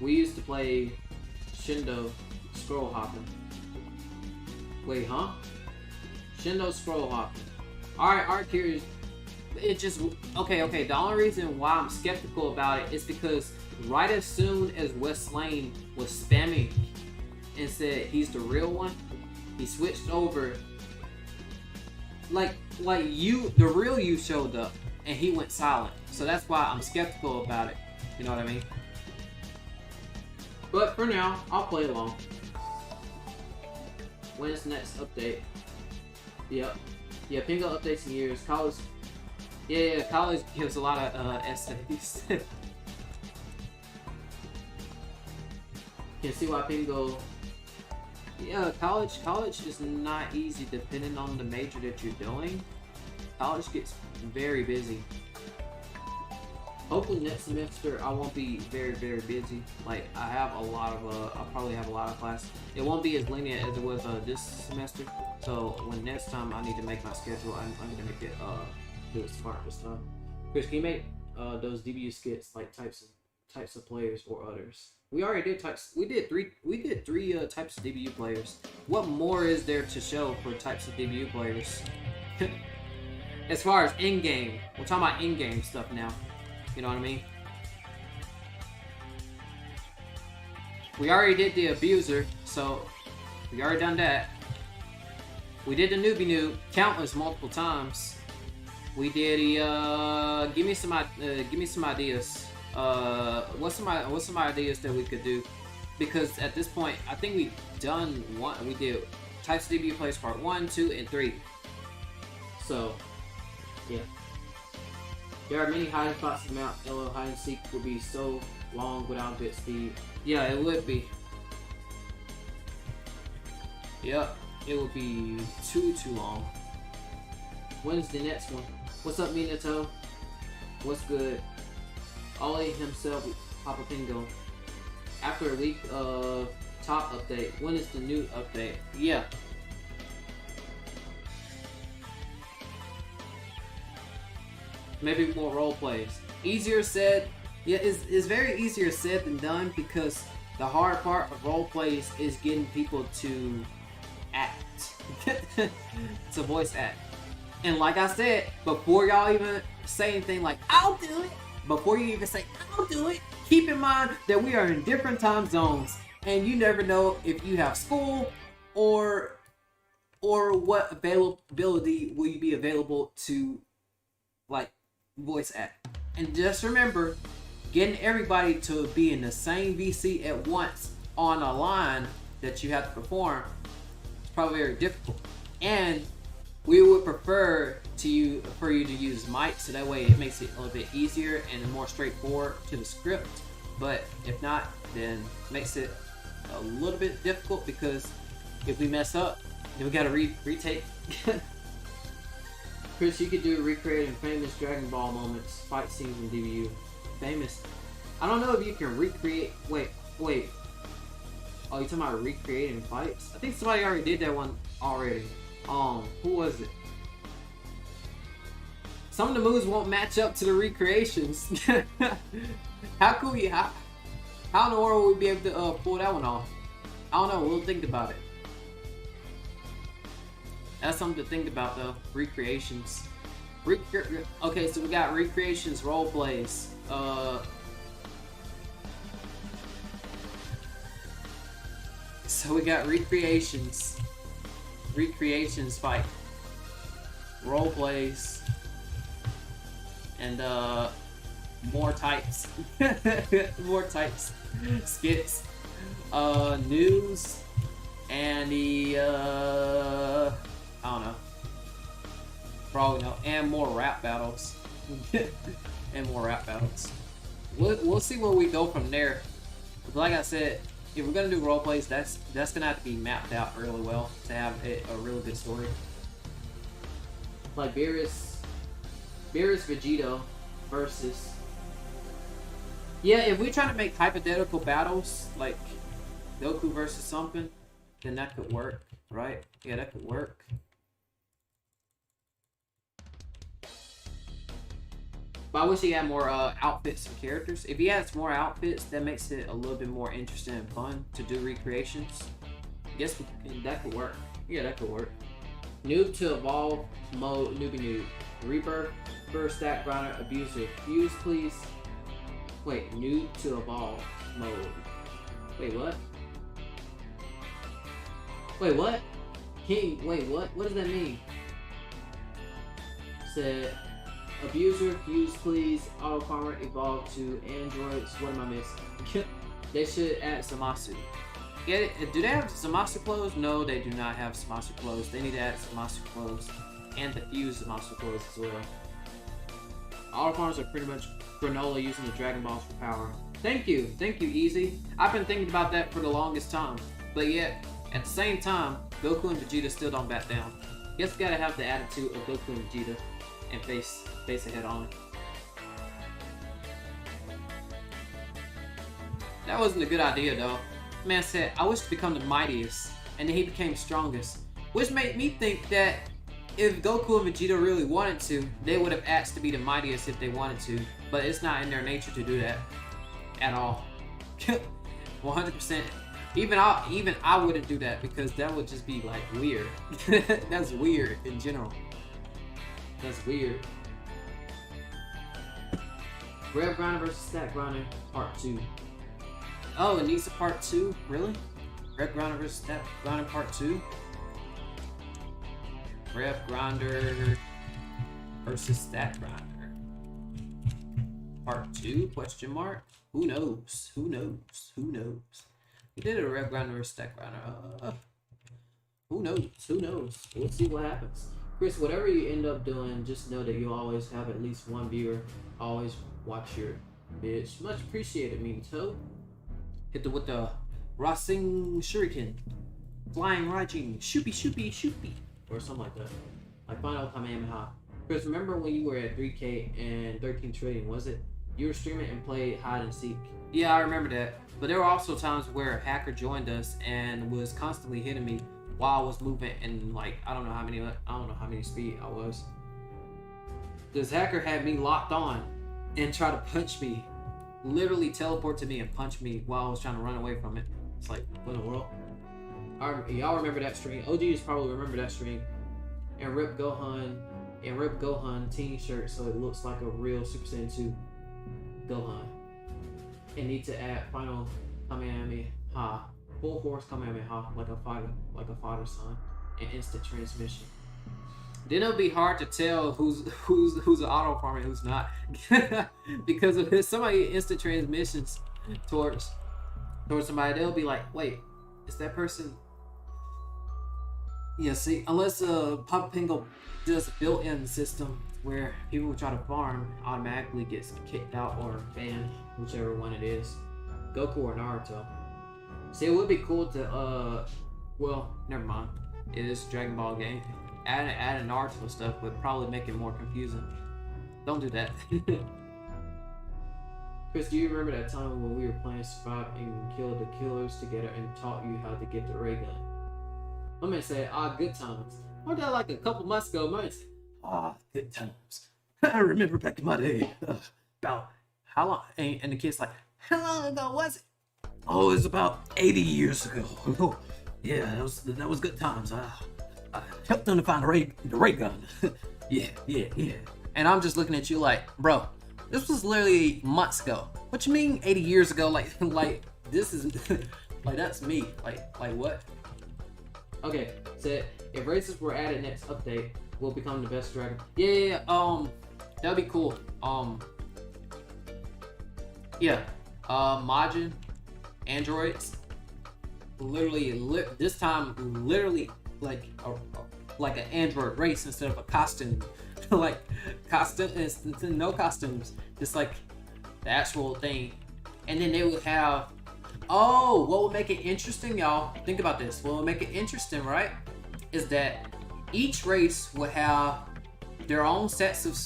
We used to play Shindo scroll hopping. Wait, huh? Shindo scroll hopping. Alright, curious. It just, okay, the only reason why I'm skeptical about it is because right as soon as West Lane was spamming and said he's the real one, he switched over. Like you, the real you showed up and he went silent. So that's why I'm skeptical about it. You know what I mean? But for now, I'll play along. When's the next update? Yep. Yeah, PENGO updates in years. College. Yeah, college gives a lot of essays. Can see why PENGO. Yeah, college is not easy depending on the major that you're doing. College gets very busy. Hopefully next semester I won't be very busy. Like I have a lot of I'll probably have a lot of class. It won't be as lenient as it was this semester. So when next time I need to make my schedule, I'm gonna make it do it smart and stuff. Kris, can you make those DBU skits like types of players or others? We already did types. We did three types of DBU players. What more is there to show for types of DBU players? As far as in-game, we're talking about in-game stuff now. You know what I mean? We already did the abuser, so we already done that. We did the newbie noob countless multiple times. We did the give me some ideas. What's some ideas that we could do? Because at this point, I think we've done one. We did types of DBU players part 1, 2, and 3. So yeah. There are many hiding spots in the map. LO hide and seek would be so long without bit speed. Yeah, it would be. Yep, it would be too long. When's the next one? What's up, Minato? What's good? Ollie himself, Papa PENGO. After a week of top update, when is the new update? Yeah. Maybe more role plays. Easier said. Yeah, it's very easier said than done, because the hard part of role plays is getting people to act, to voice act. And like I said, before y'all even say anything like "I'll do it," before you even say "I'll do it," keep in mind that we are in different time zones, and you never know if you have school or what availability will you be available to, like, voice act. And just remember, getting everybody to be in the same VC at once on a line that you have to perform is probably very difficult. And we would prefer for you to use mic, so that way it makes it a little bit easier and more straightforward to the script. But if not, then it makes it a little bit difficult, because if we mess up, then we gotta retake. Kris, you could do recreating famous Dragon Ball moments, fight scenes in DBU. Famous. I don't know if you can recreate. Wait. Oh, you talking about recreating fights? I think somebody already did that one already. Who was it? Some of the moves won't match up to the recreations. How could we? How in the world would we be able to pull that one off? I don't know. We'll think about it. That's something to think about, though. Recreations. Okay, so we got recreations, role plays. So we got recreations. Recreations fight. Role plays. And more types. More types. Skits. News. And the I don't know. Probably no. And more rap battles. And more rap battles. We'll see where we go from there. But like I said, if we're gonna do role plays, that's gonna have to be mapped out really well to have a really good story. Like Beerus Vegito versus. Yeah, if we're trying to make hypothetical battles like Goku versus something, then that could work, right? Yeah, that could work. But I wish he had more outfits and characters. If he has more outfits, that makes it a little bit more interesting and fun to do recreations. I guess that could work. Yeah, that could work. Noob to evolve mode, newbie noob. Rebirth, first stat grinder, abuser. Fuse, please. Wait, noob to evolve mode. Wait, what? Wait, what? King, wait, what? What does that mean? Said, abuser, fuse please, auto farmer, evolve to androids. What am I missing? They should add Zamasu. Get it? Do they have Zamasu clothes? No, they do not have Zamasu clothes. They need to add Zamasu clothes and the fuse Zamasu clothes as well. Auto farmers are pretty much granola using the Dragon Balls for power. Thank you, Easy. I've been thinking about that for the longest time, but yet at the same time, Goku and Vegeta still don't back down. Guess we gotta have the attitude of Goku and Vegeta and face it head on. That wasn't a good idea though. Man said, I wish to become the mightiest, and then he became strongest. Which made me think that if Goku and Vegeta really wanted to, they would have asked to be the mightiest if they wanted to, but it's not in their nature to do that at all. 100%. Even I wouldn't do that, because that would just be like weird. That's weird in general. That's weird. Rev Grinder versus Stat Grinder Part 2. Oh, it needs a Part 2? Really? Rev Grinder versus Stat Grinder Part 2? Rev Grinder versus Stat Grinder Part 2? Question mark? Who knows? Who knows? Who knows? We did a Rev Grinder versus Stat Grinder. Who knows? Who knows? We'll see what happens. Kris, whatever you end up doing, just know that you always have at least one viewer. Always watch your bitch. Much appreciated, Minato. Hit with the Racing Shuriken. Flying Raging. Shoopy. Or something like that. Like Final Kamehameha. Kris, remember when you were at 3K and 13 Trading, was it? You were streaming and played hide and seek. Yeah, I remember that. But there were also times where a hacker joined us and was constantly hitting me while I was moving, and like I don't know how many speed I was. this hacker had me locked on and tried to punch me, literally teleport to me and punch me while I was trying to run away from it. It's like, what in the world? Y'all remember that stream? OGs probably remember that stream. And Rip Gohan team shirt, so it looks like a real Super Saiyan 2 Gohan. And need to add final Kamehameha, full force Kamehameha, like a fighter son, and instant transmission. Then it'll be hard to tell who's an auto farmer and who's not, because if somebody instant transmissions towards somebody, they'll be like, wait, is that person? Yeah, see, unless Papa PENGO does a built-in system where people who try to farm automatically gets kicked out or banned, whichever one it is, Goku or Naruto. See, it would be cool to well, never mind. It is a Dragon Ball game. Add Naruto stuff would probably make it more confusing. Don't do that. Kris, do you remember that time when we were playing Survive and killed the killers together and taught you how to get the ray gun? My man said, good times. Wasn't that like a couple months ago? Man said, good times. I remember back in my day. About how long? And the kid's like, how long ago was it? Oh, it was about 80 years ago. Yeah, that was good times. I helped them to find the ray gun. Yeah. And I'm just looking at you like, bro, this was literally months ago. What you mean 80 years ago? Like this is like that's me. Like what? Okay, so if races were added next update, will become the best dragon. Yeah. That'd be cool. Majin androids. This time like an android race instead of a costume. Like no costumes, just like the actual thing. And then they would have, what would make it interesting, y'all? Think about this. What would make it interesting, right, is that each race would have their own sets of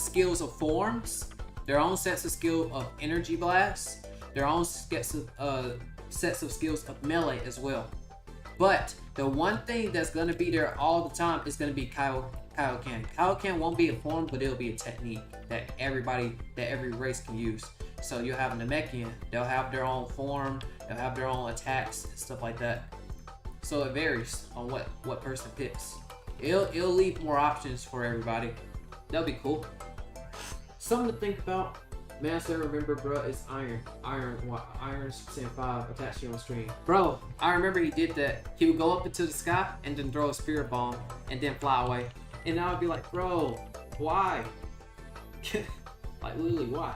skills of forms, their own sets of skill of energy blasts, their own sets of skills of melee as well. But the one thing that's gonna be there all the time is gonna be Kaioken. Kaioken won't be a form, but it'll be a technique that every race can use. So you'll have Namekian, they'll have their own form, they'll have their own attacks and stuff like that. So it varies on what person picks. It'll leave more options for everybody. That'll be cool. Something to think about. Man, I still remember, bro, it's Iron Super Saiyan 5 attached to you on stream. Bro, I remember he did that. He would go up into the sky and then throw a spirit bomb and then fly away. And I would be like, bro, why? Like, literally, why?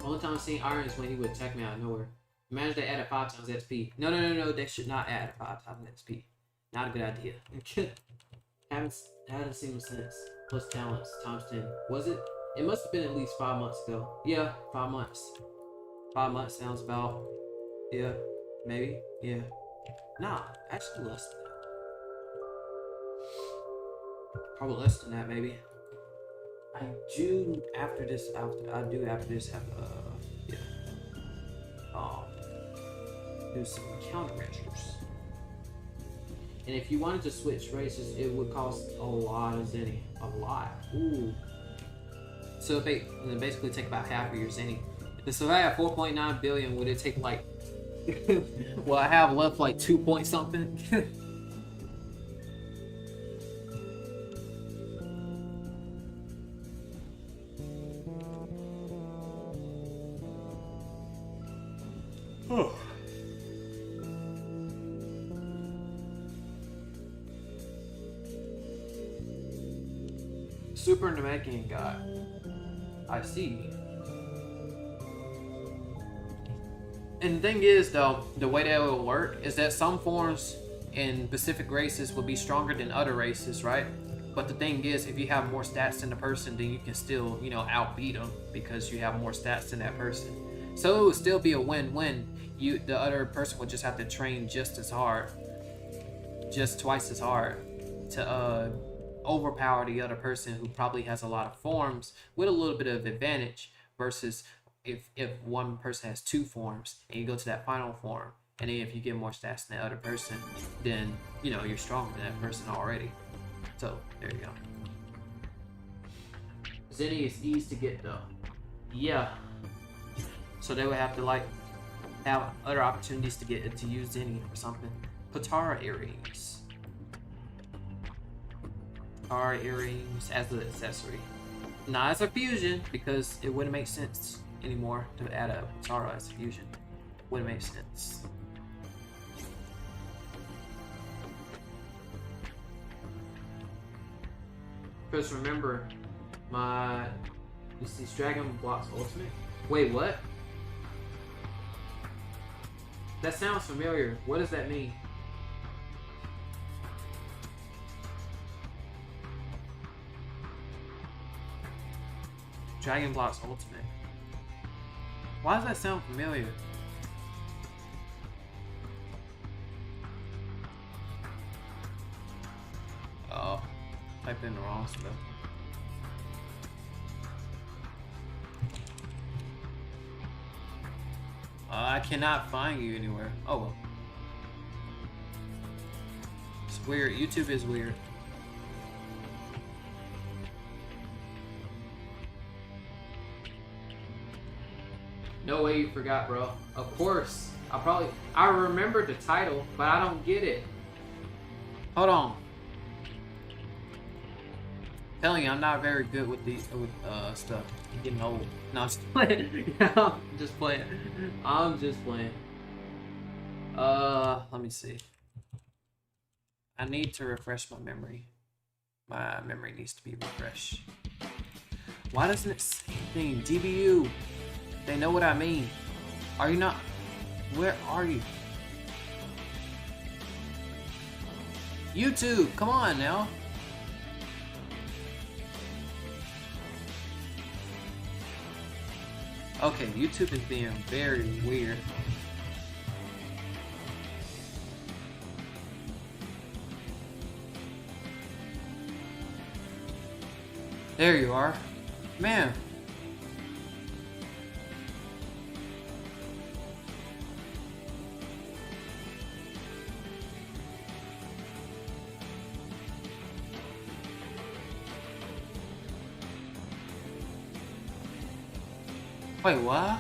Only time I've seen Iron is when he would attack me out of nowhere. Imagine they added 5 times XP. No, they should not add 5 times XP. Not a good idea. Haven't seen him since. Plus talents, times 10. Was it? It must have been at least 5 months ago. Yeah, 5 months. 5 months sounds about, yeah, maybe, yeah. Nah, actually less than that. Probably less than that, maybe. I do after this have do some countermeasures. And if you wanted to switch races, it would cost a lot of zenny. A lot. Ooh. So it basically take about half of your zenny. So if I have 4.9 billion, would it take like well, I have left like 2 point something. Oh. Super Namekian guy. I see. And the thing is, though, the way that it will work is that some forms in specific races will be stronger than other races, right? But the thing is, if you have more stats than the person, then you can still, outbeat them because you have more stats than that person. So it would still be a win-win. The other person would just have to train just as hard, just twice as hard, to overpower the other person who probably has a lot of forms with a little bit of advantage, versus if one person has 2 forms and you go to that final form, and then if you get more stats than the other person, then you're stronger than that person already. So there you go. Zenny is easy to get though. Yeah. So they would have to like have other opportunities to get to use Zenny or something. Patara earrings. Patara earrings as an accessory. Not as a fusion because it wouldn't make sense anymore to add a Patara as a fusion. Wouldn't make sense. Because remember, this is Dragon BLox Ultimate. Wait, what? That sounds familiar. What does that mean? Dragon BLox Ultimate. Why does that sound familiar? Oh, typed in the wrong stuff. I cannot find you anywhere. Oh well. It's weird. YouTube is weird. No way you forgot, bro. Of course. I remember the title, but I don't get it. Hold on. Telling you, I'm not very good with these stuff. I'm getting old. No, I'm just playing. I'm just playing. I'm just playing. Let me see. I need to refresh my memory. My memory needs to be refreshed. Why doesn't it say anything? DBU. They know what I mean. Are you not? Where are you? YouTube, come on now. Okay, YouTube is being very weird. There you are. Man. Wait, what?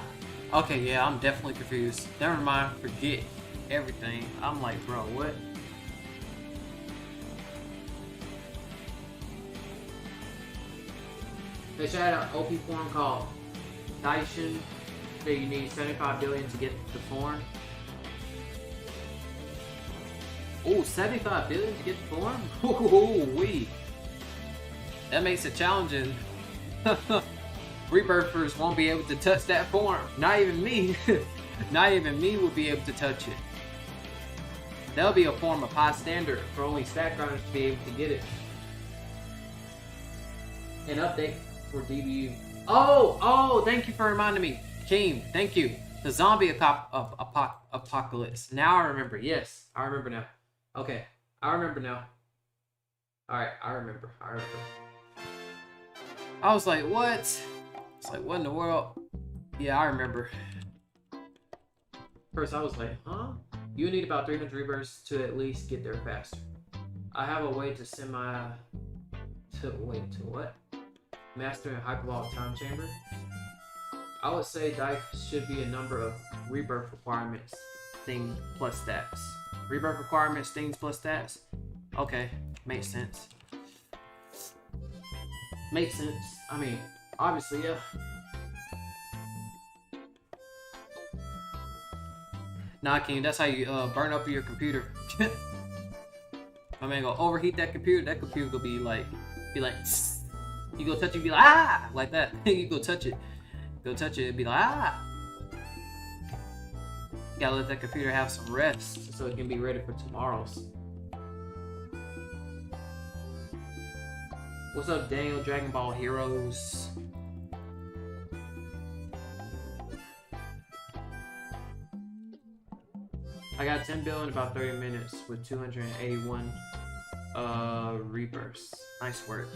Okay, yeah, I'm definitely confused. Never mind, forget everything. I'm like, bro, what? They should have an OP form called Daishin that you need 75 billion to get the form. Oh, 75 billion to get the form? Ooh, wee. That makes it challenging. Rebirthers won't be able to touch that form. Not even me. Not even me will be able to touch it. That'll be a form of high standard for only stat grinders to be able to get it. An update for DBU. Oh, thank you for reminding me. Keem, thank you. The zombie apocalypse. Now I remember. Yes, I remember now. Okay, I remember now. Alright, I remember. I was like, what? It's like, what in the world? Yeah, I remember. First, I was like, huh? You need about 300 rebirths to at least get there faster. I have a way to send my... to what? Master and hyperbolic time chamber? I would say Dyke should be a number of rebirth requirements, thing plus stats. Rebirth requirements, things plus stats? Okay, makes sense. Makes sense. I mean, obviously, yeah. Nah, King, that's how you burn up your computer. My man gonna overheat that computer gonna be like, tss. You go touch it, be like, ah, like that. You go touch it, it'd be like, ah. You gotta let that computer have some rest so it can be ready for tomorrow's. What's up, Daniel? Dragon Ball Heroes. I got 10 bill in about 30 minutes with 281 rebirths. Nice work.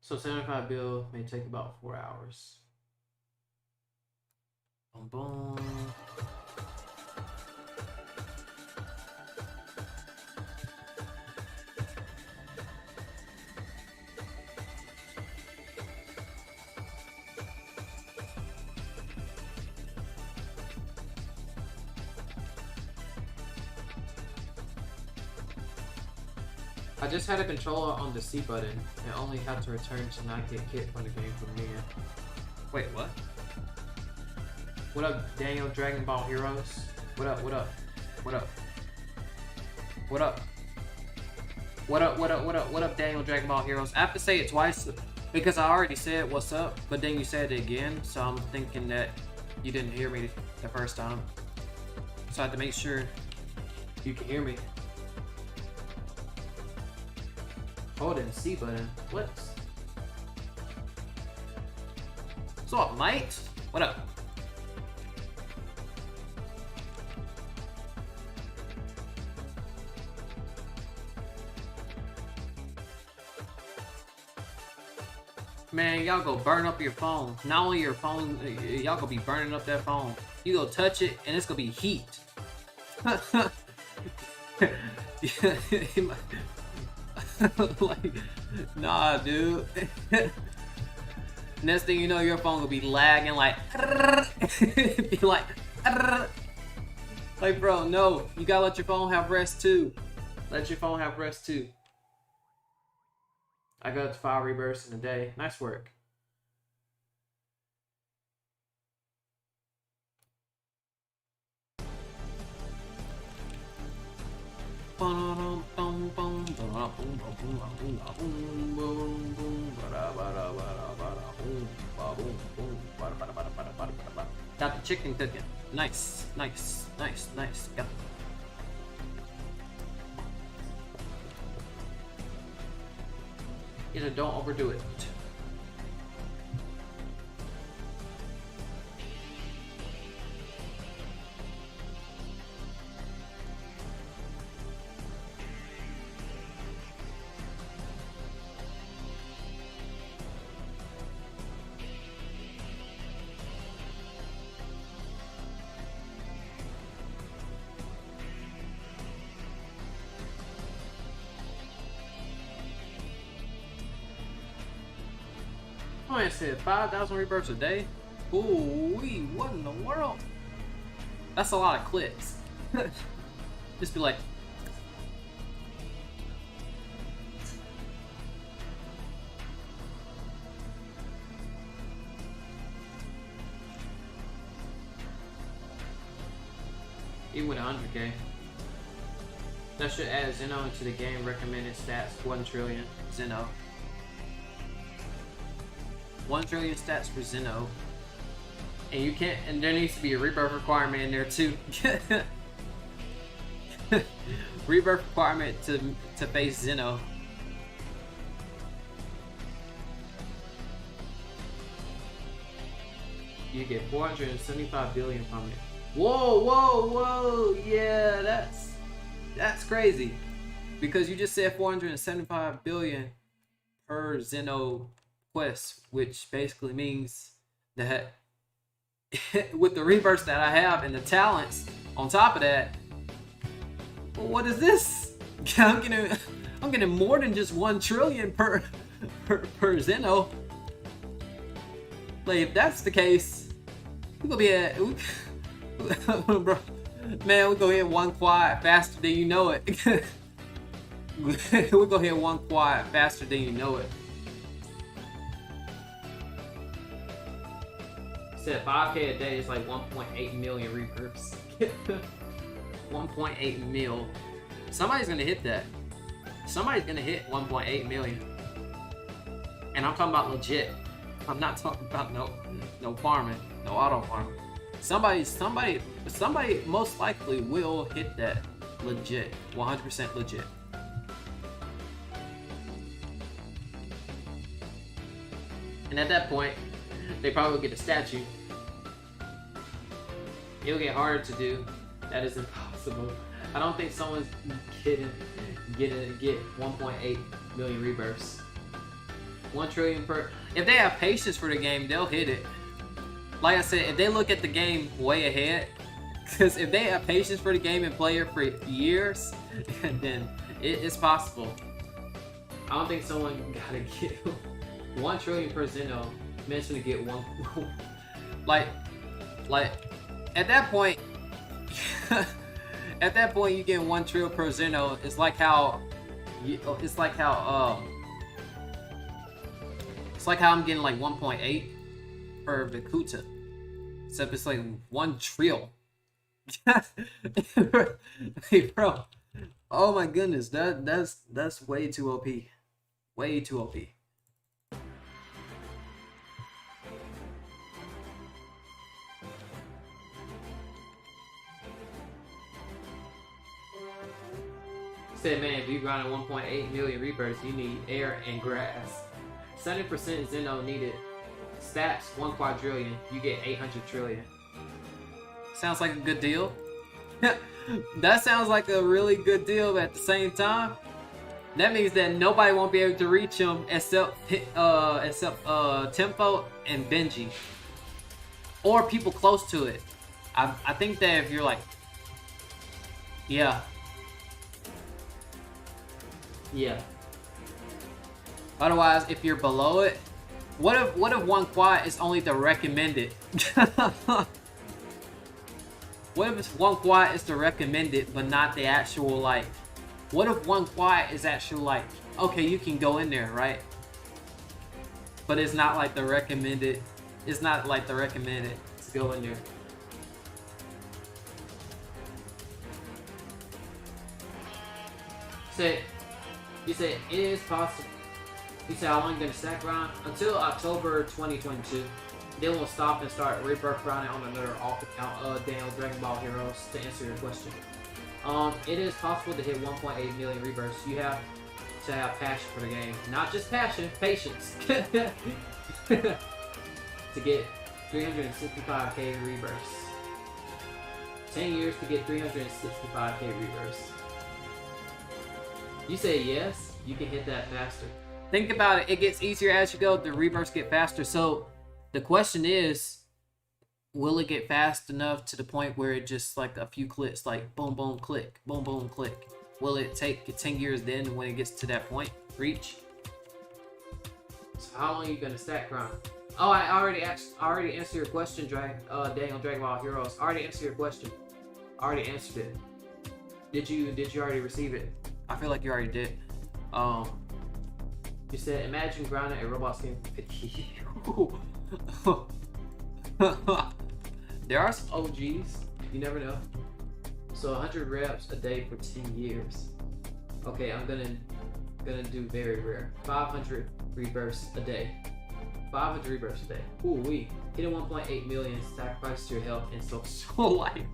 So 75 bill may take about 4 hours. Boom, boom. I just had a controller on the C button and only had to return to not get kicked from the game from there. Wait, what? What up, Daniel Dragon Ball Heroes? What up, what up? What up? What up? What up, what up, what up, what up, Daniel Dragon Ball Heroes? I have to say it twice because I already said what's up, but then you said it again, so I'm thinking that you didn't hear me the first time. So I have to make sure you can hear me. Holding C button. What? What's up, mate? What up? Man, y'all go burn up your phone. Not only your phone, y'all gonna be burning up that phone. You go touch it, and it's gonna be heat. Like, nah, dude. Next thing you know, your phone will be lagging like, be like, bro, no, you gotta let your phone have rest too. Let your phone have rest too. I got 5 rebirths in a day. Nice work. Got the chicken cooking. Nice, nice, nice, nice. Got either don't overdo it. I said 5,000 rebirths a day. Ooh, what in the world? That's a lot of clicks. Just be like, even with 100K. That should add Zeno into the game recommended stats. 1 trillion Zeno. 1 trillion stats for Zeno. And you can't, and there needs to be a rebirth requirement in there too. Rebirth requirement to face Zeno. You get 475 billion from it. Whoa, whoa, whoa! Yeah, that's crazy. Because you just said 475 billion per Zeno quest, which basically means that with the rebirths that I have and the talents on top of that, what is this? I'm getting more than just 1 trillion per Zeno. Like, if that's the case, we're gonna be at bro, man, we're gonna hit 1 quad faster than you know it. We're gonna hit 1 quad faster than you know it. Said 5K a day is like 1.8 million rebirths. 1.8 mil. Somebody's gonna hit that. Somebody's gonna hit 1.8 million. And I'm talking about legit. I'm not talking about no farming, no auto farming. Somebody most likely will hit that legit, 100% legit. And at that point, they probably will get a statue. It'll get harder to do. That is impossible. I don't think someone's get 1.8 million rebirths. 1 trillion per. If they have patience for the game, they'll hit it. Like I said, if they look at the game way ahead, because if they have patience for the game and play it for years, then it's possible. I don't think someone gotta get 1 trillion per Zeno. Man's gonna get one. like at that point, at that point, you get 1 trillion per Zeno. It's like how I'm getting like 1.8 for Vikuta. Except it's like 1 trillion. Hey, bro. Oh my goodness, that's way too OP. Way too OP. Said, man, if you grinding 1.8 million rebirths, you need air and grass. 70% Zeno needed. Stats 1 quadrillion. You get 800 trillion. Sounds like a good deal. That sounds like a really good deal, but at the same time, that means that nobody won't be able to reach him except TEMPBOW and Benji, or people close to it. I think that if you're like, yeah. Otherwise, if you're below it, what if 1 quad is only the recommended? What if it's 1 quad is the recommended, but not the actual, like... What if 1 quad is actually like, okay, you can go in there, right? But it's not like the recommended. It's not like the recommended to go in there. You said it is possible. You said how long you gonna stack grind? Until October 2022. Then we'll stop and start rebirth grinding on another off account Daniel Dragon Ball Heroes to answer your question. It is possible to hit 1.8 million rebirths. You have to have passion for the game. Not just passion, patience. To get 365k rebirths. 10 years to get 365k rebirths. You say yes, you can hit that faster. Think about it, it gets easier as you go, the rebirths get faster. So the question is, will it get fast enough to the point where it just like a few clicks, like boom, boom, click, boom, boom, click? Will it take 10 years then when it gets to that point? Reach? So how long are you gonna stack grind? Oh, I already answered your question, Daniel Dragon Ball Heroes. I already answered your question. I already answered it. Did you already receive it? I feel like you already did. You said, imagine grinding a Roblox game for 50 years. There are some OGs, you never know. So 100 reps a day for 10 years. Okay, I'm gonna do very rare. 500 rebirths a day. 500 rebirths a day. Ooh wee. Hitting 1.8 million, sacrifice your health and social life.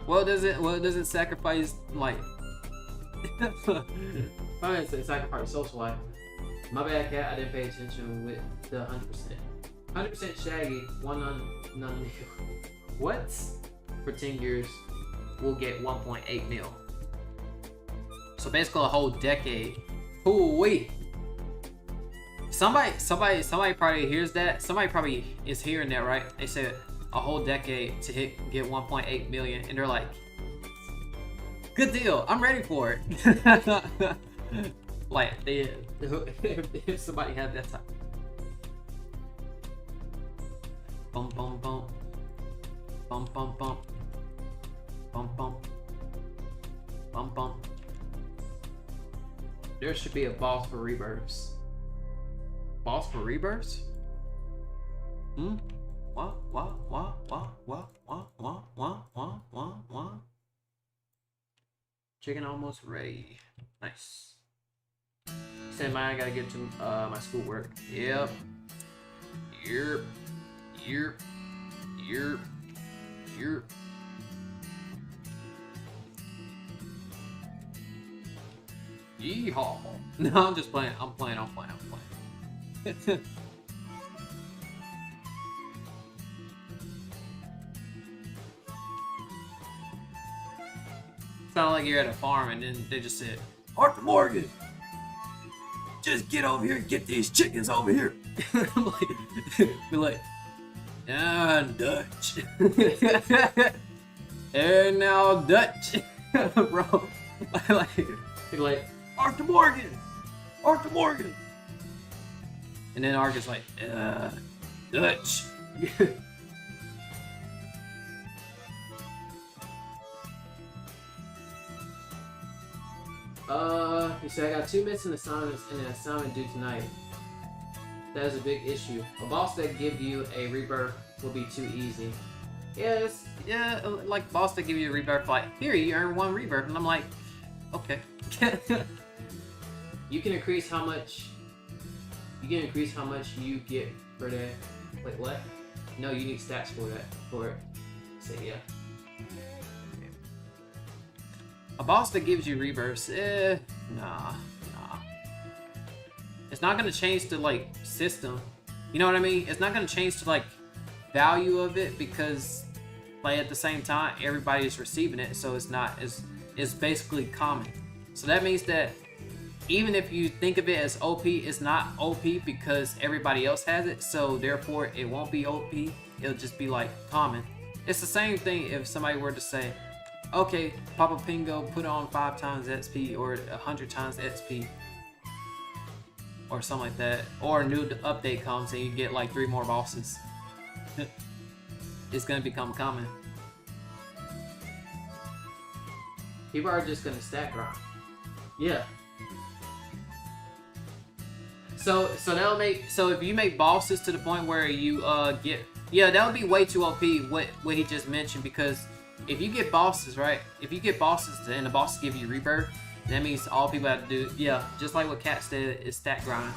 Well, does it sacrifice like? I'm gonna say sacrifice social life. My bad, cat. I didn't pay attention with the 100%. 100% Shaggy. None. What? For 10 years, we'll get 1.8 mil. So basically a whole decade. Ooh wait. Somebody probably hears that. Somebody probably is hearing that, right? They said a whole decade to get 1.8 million, and they're like, good deal, I'm ready for it. Like if somebody had that time. Bum bum bum. Bum bum bum. Bum bum. Bum bum. There should be a boss for rebirths. Boss for rebirths? What? Chicken almost ready. Nice. Said mine, I gotta get to my schoolwork. Yep. Yeehaw. No, I'm just playing. I'm playing. Sound like you're at a farm and then they just said, Arthur Morgan, just get over here and get these chickens over here. Be like, I'm Dutch. And now Dutch. Bro. Be like, Arthur Morgan. Arthur Morgan. And then Arthur's like, Dutch. You said I got 2 missing assignments and an assignment due tonight. That is a big issue. A boss that give you a rebirth will be too easy. Yes, yeah, like boss that give you a rebirth, like, here, you earn 1 rebirth, and I'm like, okay. You can increase how much you get per day. Wait, what? No, you need stats for it. So yeah. A boss that gives you rebirths, nah. It's not gonna change the like system. You know what I mean? It's not gonna change the like value of it, because like at the same time everybody is receiving it, so it's basically common. So that means that even if you think of it as OP, it's not OP because everybody else has it, so therefore it won't be OP. It'll just be like common. It's the same thing if somebody were to say, okay, Papa PENGO, put on 5 times XP or 100 times XP or something like that, or a new update comes and you get like 3 more bosses. It's gonna become common. People are just gonna stack grind. Yeah. So that'll make, so if you make bosses to the point where you get, yeah, that would be way too OP what he just mentioned, because if you get bosses, right? If you get bosses and the bosses give you rebirth, that means all people have to do, yeah, just like what Cat said, is stack grind.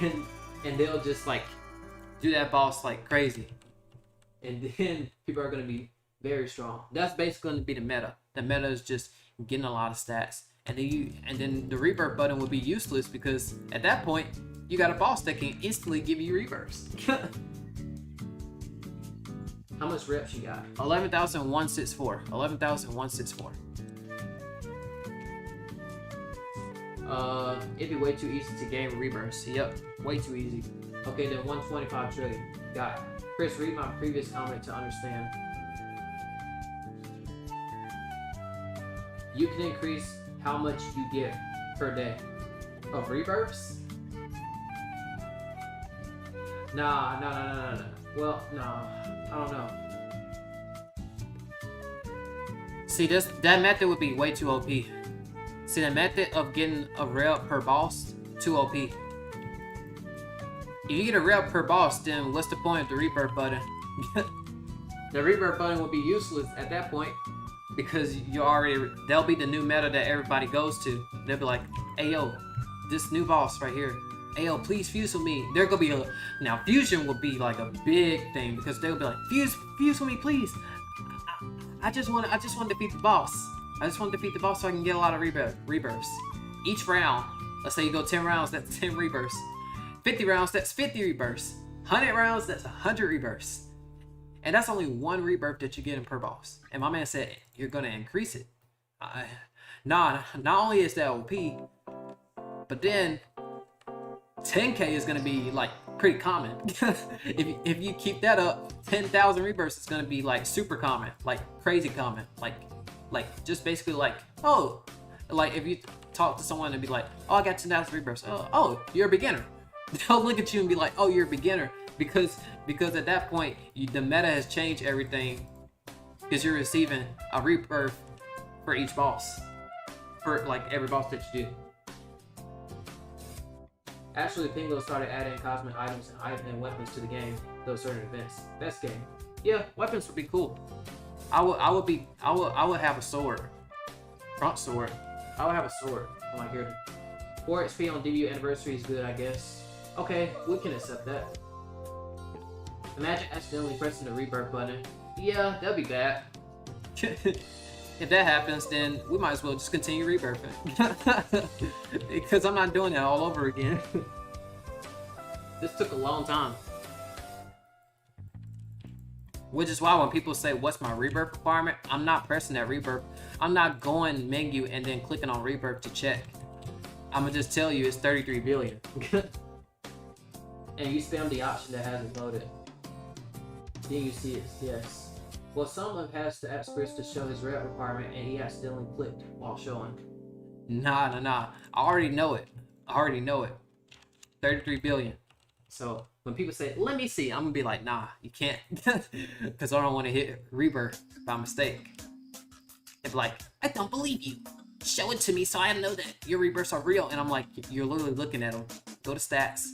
And they'll just like do that boss like crazy. And then people are gonna be very strong. That's basically gonna be the meta. The meta is just getting a lot of stats. And then the rebirth button will be useless, because at that point you got a boss that can instantly give you rebirths. How much reps you got? 11,164. 11,164. It'd be way too easy to gain rebirths. Yep, way too easy. Okay, then 125 trillion. Got it. Kris, read my previous comment to understand. You can increase how much you get per day of rebirths? Nah. Well, nah, I don't know. See, that method would be way too OP. See, the method of getting a rep per boss, too OP. If you get a rep per boss, then what's the point of the rebirth button? The rebirth button will be useless at that point, because they'll be the new meta that everybody goes to. They'll be like, hey yo, this new boss right here, hey yo, please fuse with me. They're gonna be now fusion will be like a big thing, because they'll be like, fuse with me, please. I just want to defeat the boss. I just want to defeat the boss so I can get a lot of rebirths. Each round, let's say you go 10 rounds, that's 10 rebirths. 50 rounds, that's 50 rebirths. 100 rounds, that's 100 rebirths. And that's only 1 rebirth that you get in per boss. And my man said you're gonna increase it. Not only is that OP, but then 10K is gonna be like pretty common. if you keep that up, 10,000 rebirths is gonna be like super common, like crazy common, like just basically like, oh, like if you talk to someone and be like, oh, I got 10,000 rebirths. Oh, you're a beginner. They'll look at you and be like, oh, you're a beginner, because at that point the meta has changed everything, because you're receiving a rebirth for each boss, for like every boss that you do. Actually, PENGO started adding cosmetic items and weapons to the game, those certain events. Best game. Yeah, weapons would be cool. I would have a sword. Front sword. I would have a sword on my gear. 4 XP on DBU anniversary is good, I guess. Okay, we can accept that. Imagine accidentally pressing the rebirth button. Yeah, that'd be bad. If that happens, then we might as well just continue rebirthing. Because I'm not doing that all over again. This took a long time. Which is why when people say, what's my rebirth requirement? I'm not pressing that rebirth. I'm not going menu and then clicking on rebirth to check. I'm gonna just tell you it's 33 billion. And you spam the option that has it loaded. Then you see it, yes. Well, someone has to ask Kris to show his rep requirement and he accidentally clicked while showing. Nah. I already know it. 33 billion. So when people say, let me see, I'm gonna be like, nah, you can't. Because I don't want to hit rebirth by mistake. They'd be like, I don't believe you. Show it to me so I know that your rebirths are real. And I'm like, you're literally looking at them. Go to stats.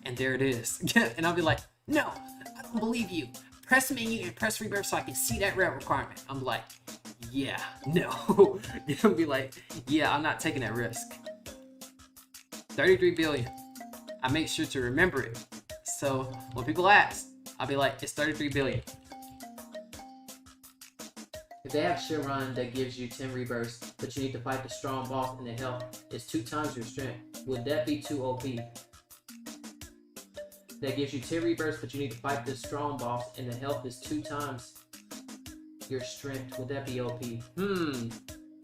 And there it is. And I'll be like, no, I don't believe you. Press menu and press rebirth so I can see that rep requirement. I'm like, yeah, no. You're gonna be like, yeah, I'm not taking that risk. 33 billion. I make sure to remember it. So when people ask, I'll be like, it's 33 billion. If they have Shinron that gives you 10 rebirths, but you need to fight the strong boss and the health is 2 times your strength, would that be too OP? That gives you 10 rebirths, but you need to fight the strong boss and the health is 2 times your strength, would that be OP?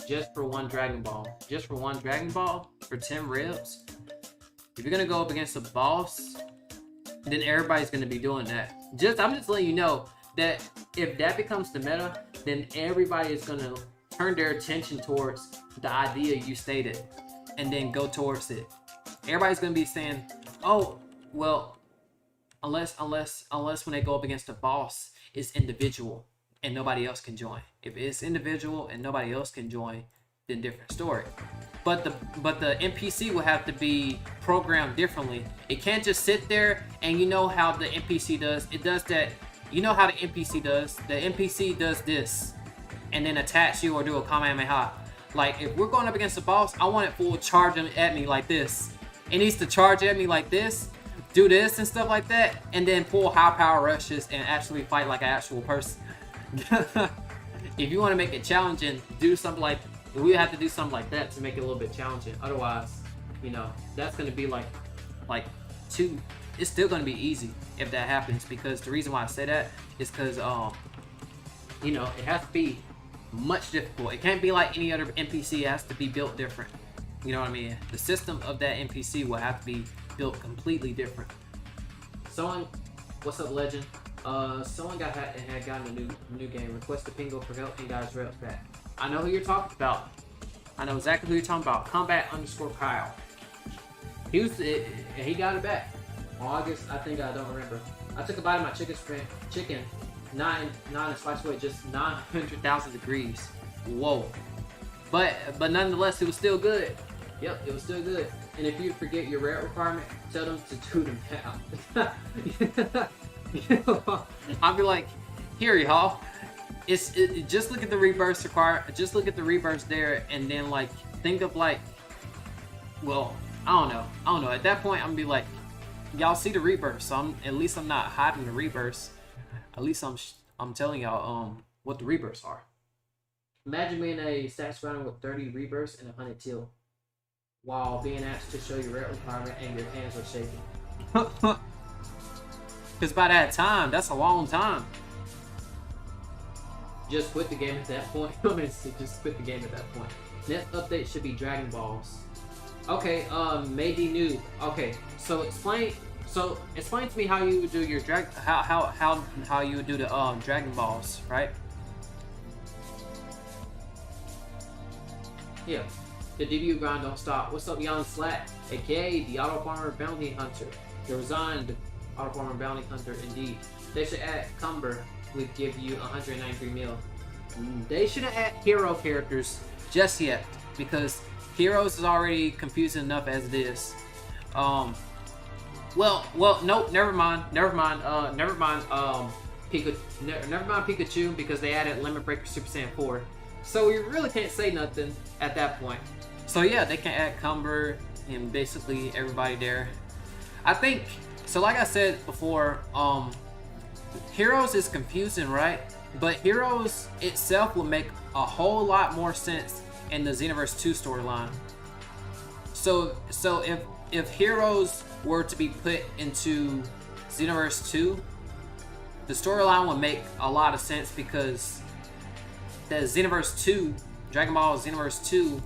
Just for one Dragon Ball. Just for one Dragon Ball? For 10 reps? If you're gonna go up against a boss, then everybody's gonna be doing that. I'm just letting you know that if that becomes the meta, then everybody is gonna turn their attention towards the idea you stated and then go towards it. Everybody's gonna be saying, oh, well, unless when they go up against a boss, it's individual and nobody else can join. If it's individual and nobody else can join, then different story. But the NPC will have to be programmed differently. It can't just sit there and you know how the NPC does. It does that. You know how the NPC does. The NPC does this and then attach you or do a Kamehameha. Like if we're going up against a boss, I want it full charge at me like this. It needs to charge at me like this, do this and stuff like that, and then pull high power rushes and actually fight like an actual person. If you want to make it challenging, do something like, we have to do something like that to make it a little bit challenging. Otherwise, you know, that's going to be like two. It's still going to be easy if that happens, because the reason why I say that is because you know, it has to be much difficult. It can't be like any other NPC. It has to be built different. You know what I mean? The system of that NPC will have to be built completely different. Someone, what's up, legend? Someone got hacked and had gotten a new game. Requested PENGO for help and guys reps back. I know who you're talking about. I know exactly who you're talking about. Combat_Kyle. He got it back. August, I think, I don't remember. I took a bite of my chicken, not in spice way, just 900,000 degrees. Whoa. But nonetheless, it was still good. Yep, it was still good. And if you forget your rare requirement, tell them to do them now. I'll be like, here y'all. Just look at the rebirths required. Just look at the rebirths there, and then like think of like, well, I don't know. At that point, I'm gonna be like, y'all see the rebirths, so at least I'm not hiding the rebirths. At least I'm telling y'all what the rebirths are. Imagine being a stats runner with 30 rebirths and 100 till, while being asked to show your rare requirement and your hands are shaking. Because by that time, that's a long time. Just quit the game at that point. I mean, just quit the game at that point. Next update should be Dragon Balls. Okay, maybe new. Okay, so explain to me how you would do your how you would do the Dragon Balls, right? Yeah. The DBU grind don't stop. What's up, Yon Slack? AKA the Auto Farmer Bounty Hunter. The resigned Auto Farmer Bounty Hunter, indeed. They should add Cumber, would give you 193 mil. They shouldn't add hero characters just yet, because Heroes is already confusing enough as it is. Well, nope, never mind, Pikachu, because they added Limit Breaker Super Saiyan 4. So we really can't say nothing at that point. So yeah, they can add Cumber and basically everybody there. I think, so like I said before, Heroes is confusing, right? But Heroes itself will make a whole lot more sense in the Xenoverse 2 storyline. So if Heroes were to be put into Xenoverse 2, the storyline would make a lot of sense, because the Xenoverse 2, Dragon Ball Xenoverse 2,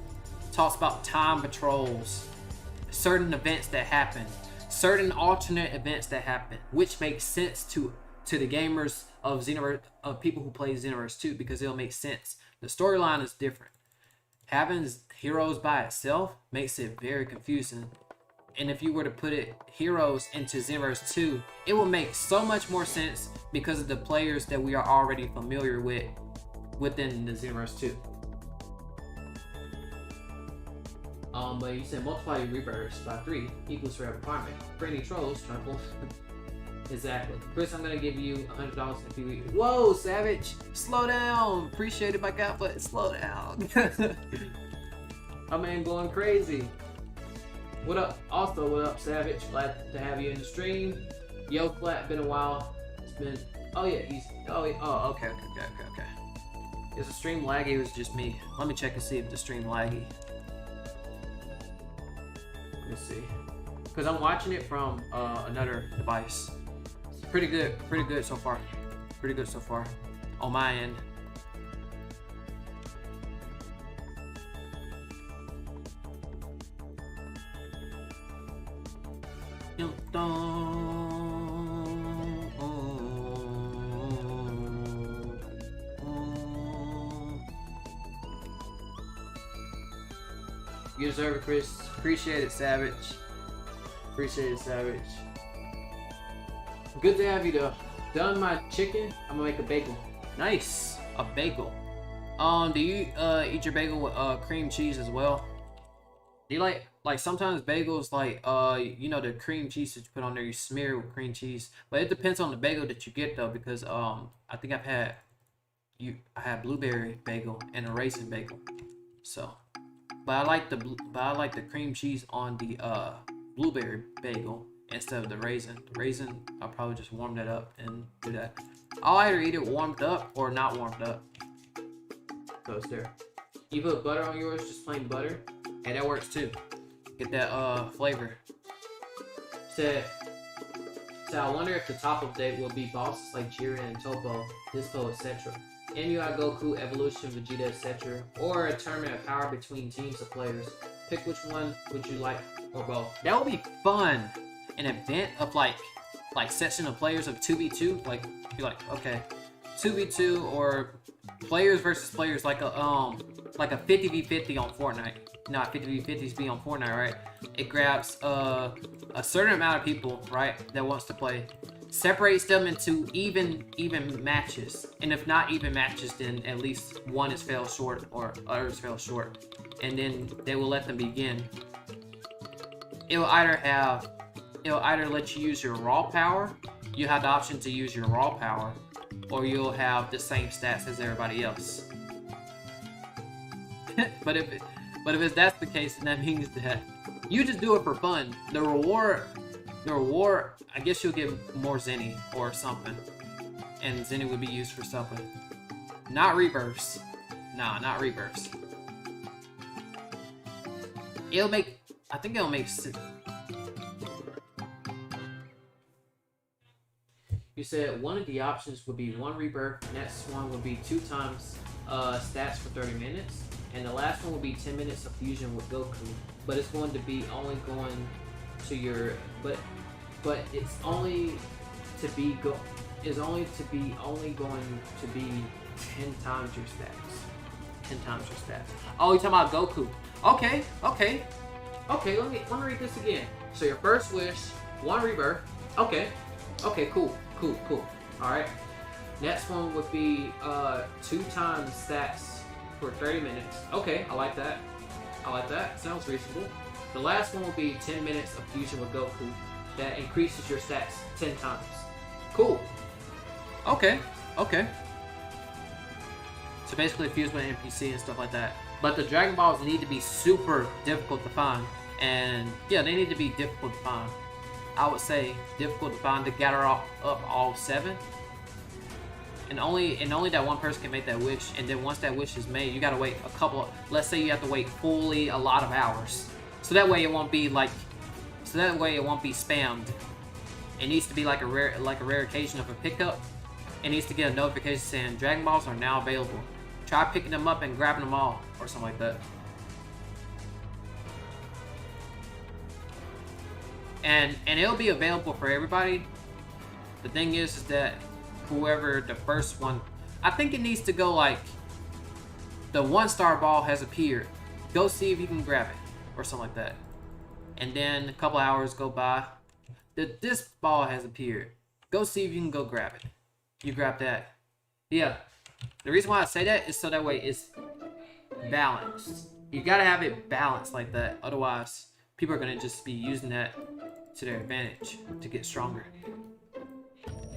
talks about time patrols certain events that happen, certain alternate events that happen, which makes sense to the gamers of Xenoverse, of people who play Xenoverse 2, because it'll make sense. The storyline is different. Having heroes by itself makes it very confusing. And if you were to put heroes into Xenoverse 2, it will make so much more sense because of the players that we are already familiar with within the Xenoverse 2. But you said multiply your rebirths by 3 equals your requirement. For any trolls, trample. Exactly. Kris, I'm gonna give you $100 if you eat. Whoa, Savage! Slow down! Appreciate it, my God, but slow down. My man going crazy. What up? Also, what up, Savage? Glad to have you in the stream. Yo, Flat, been a while. It's been. Oh yeah, easy. Oh yeah. Oh, okay. Is the stream laggy or is it just me? Let me check and see if the stream laggy. Let me see. Because I'm watching it from another device. Pretty good so far. Pretty good so far. On my end. You deserve it, Kris. Appreciate it, Savage. Appreciate it, Savage. Good to have you though. Done my chicken. I'm gonna make a bagel. Nice. A bagel. Do you eat your bagel with cream cheese as well? Do you like sometimes bagels, like you know, the cream cheese that you put on there, you smear it with cream cheese. But it depends on the bagel that you get though, because I think I had blueberry bagel and a raisin bagel. So, but I like the cream cheese on the blueberry bagel instead of the raisin. The raisin, I'll probably just warm that up and do that. I'll either eat it warmed up or not warmed up. So it's there. You put butter on yours, just plain butter? Hey, that works too. Get that flavor. So I wonder if the top update will be bosses like Jiren and TEMPBOW, Dispo, etc. MUI, Goku, Evolution, Vegeta, etc. Or a tournament of power between teams of players. Pick which one would you like, or both. That would be fun. An event of like session of players of 2v2. Like, be like, okay, 2v2 or players versus players, like a 50v50 on Fortnite. Not 50v50s be on Fortnite, right? It grabs a certain amount of people, right, that wants to play, separates them into even matches, and if not even matches, then at least one is fell short or others fell short, and then they will let them begin. It'll either let you use your raw power. You have the option to use your raw power, or you'll have the same stats as everybody else. But if that's the case, then that means that you just do it for fun. The reward, I guess you'll get more Zenny or something, and Zenny would be used for something. Not rebirths. Nah, not rebirths. I think it'll make sense. You said one of the options would be 1 rebirth, next one would be 2 times stats for 30 minutes, and the last one will be 10 minutes of fusion with Goku. But it's going to be only going to your but it's only to be only going to be 10 times your stats. 10 times your stats. Oh, you're talking about Goku. Okay. Let me read this again. So your first wish, 1 rebirth. Okay, cool. Alright. Next one would be 2 times stats for 30 minutes. Okay, I like that. Sounds reasonable. The last one will be 10 minutes of fusion with Goku. That increases your stats 10 times. Cool. Okay. So basically fuse with NPC and stuff like that. But the Dragon Balls need to be super difficult to find. And yeah, they need to be difficult to find. I would say difficult to find to gather up all 7. And only that one person can make that wish. And then once that wish is made, you gotta wait a couple. Let's say you have to wait fully a lot of hours. So that way it won't be spammed. It needs to be like a rare occasion of a pickup. It needs to get a notification saying Dragon Balls are now available. Try picking them up and grabbing them all, or something like that. and it'll be available for everybody. The thing is that whoever the first one, I think it needs to go like the 1-star ball has appeared. Go see if you can grab it or something like that. And then a couple hours go by. This ball has appeared. Go see if you can go grab it. You grab that. Yeah. The reason why I say that is so that way it's balanced. You gotta have it balanced like that. Otherwise, people are gonna just be using that to their advantage to get stronger.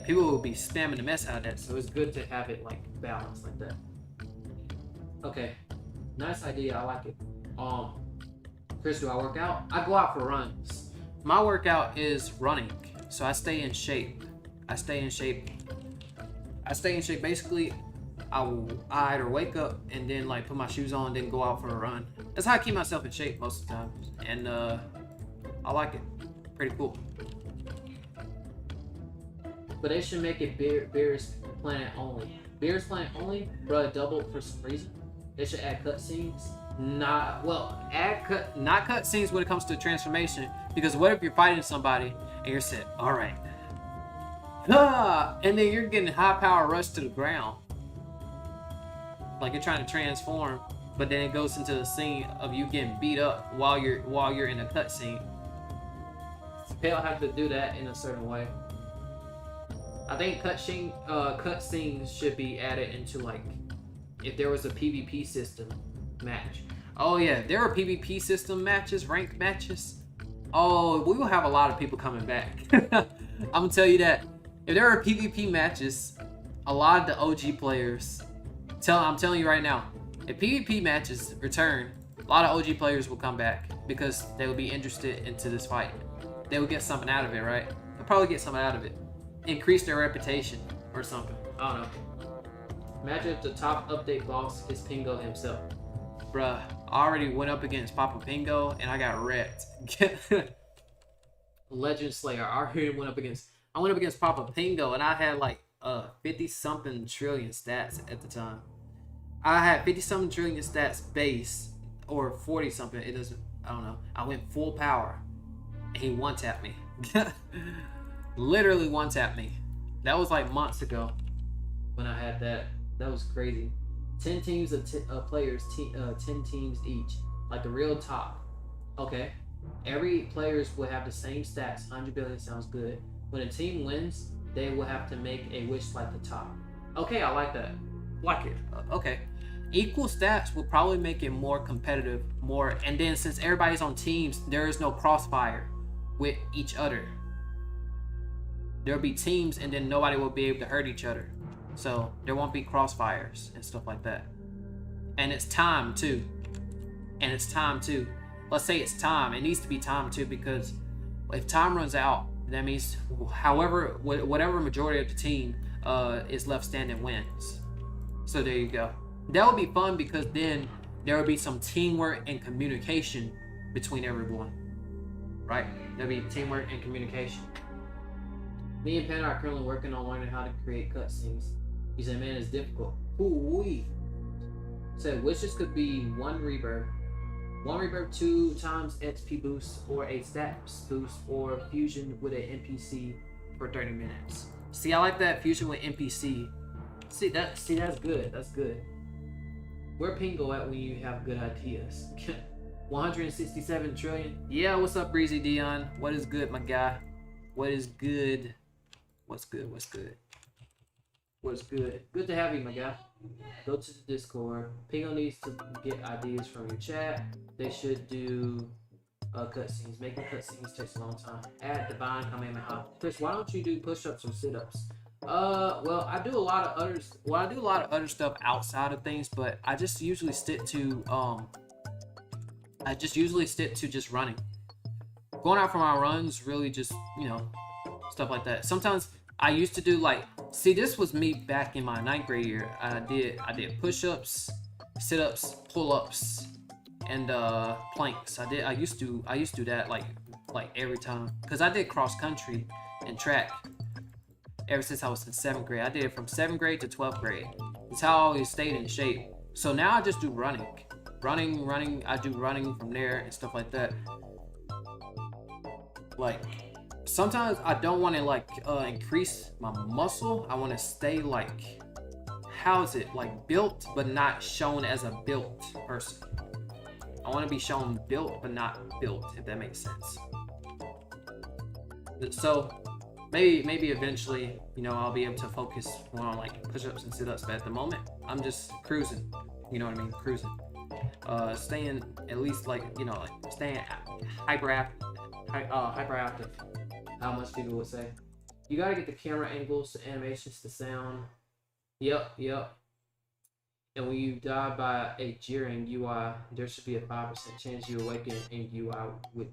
People will be spamming the mess out of that. So it's good to have it like balanced like that. Okay. Nice idea. I like it. Kris, do I work out? I go out for runs. My workout is running, so I stay in shape. Basically, I either wake up and then like put my shoes on, then go out for a run. That's how I keep myself in shape most of the time, and I like it. Pretty cool. But they should make it Beerus Planet only. Beerus Planet only, bruh, doubled for some reason. They should add cutscenes. Not cutscenes when it comes to transformation, because what if you're fighting somebody and you're said, all right, and then you're getting high power rush to the ground, like you're trying to transform, but then it goes into the scene of you getting beat up while you're in a cutscene. They'll have to do that in a certain way. I think cutscenes should be added into like if there was a PvP system match. Oh yeah, there are PvP system matches, ranked matches. Oh, we will have a lot of people coming back. I'm gonna tell you that. If there are PvP matches, a lot of the OG players, I'm telling you right now, if PvP matches return, a lot of OG players will come back because they will be interested into this fight. They will get something out of it, right? They'll probably get something out of it. Increase their reputation or something. I don't know. Imagine if the top update boss is PENGO himself. Bruh, I already went up against Papa PENGO and I got wrecked. Legend Slayer. I went up against Papa PENGO and I had like 50-something trillion stats at the time. I had 50-something trillion stats base, or 40-something. It doesn't. I don't know. I went full power, and he one-tapped me. Literally one-tapped me. That was like months ago when I had that. That was crazy. 10 teams of players, 10 teams each, like the real top. Okay, every players will have the same stats. 100 billion sounds good. When a team wins, they will have to make a wish like the top. Okay, I like that. Like it. Okay. Equal stats will probably make it more competitive, and then since everybody's on teams, there is no crossfire with each other. There'll be teams and then nobody will be able to hurt each other. So there won't be crossfires and stuff like that. And it's time too. Let's say it's time. It needs to be time too, because if time runs out, that means whatever majority of the team is left standing wins. So there you go. That would be fun because then there would be some teamwork and communication between everyone. Right? There'll be teamwork and communication. Me and Panda are currently working on learning how to create cutscenes. He said, man, it's difficult. Ooh-wee. Said, wishes could be one rebirth, 2 times XP boost, or a stats boost, or fusion with an NPC for 30 minutes. See, I like that fusion with NPC. See, that's good. That's good. Where PENGO at when you have good ideas? 167 trillion. Yeah, what's up, Breezy Dion? What is good, my guy? What is good? What's good? Good to have you, my guy. Go to the Discord. PENGO needs to get ideas from your chat. They should do cutscenes. Making cutscenes takes a long time. Add Divine Kamehameha. Kris, why don't you do push-ups or sit-ups? Well, I do a lot of other stuff outside of things, but I just usually stick to just running. Going out for my runs, really just, stuff like that. Sometimes I used to do this was me back in my 9th grade year. I did push-ups, sit-ups, pull-ups, and planks. I used to do that like every time, because I did cross country and track ever since I was in 7th grade. I did it from 7th grade to 12th grade. It's how I always stayed in shape. So now I just do running. I do running from there and stuff like that. Like, sometimes I don't want to like increase my muscle. I want to stay like, how is it, like built but not shown as a built person. I want to be shown built but not built, if that makes sense. So maybe eventually, you know, I'll be able to focus more on like push-ups and sit-ups, but at the moment I'm just cruising, you know what I mean, cruising. Staying at least like, you know, like staying hyperactive, how much people would say. You gotta get the camera angles, the animations, the sound. Yep. And when you die by a jeering UI, there should be a 5% chance you awaken in UI with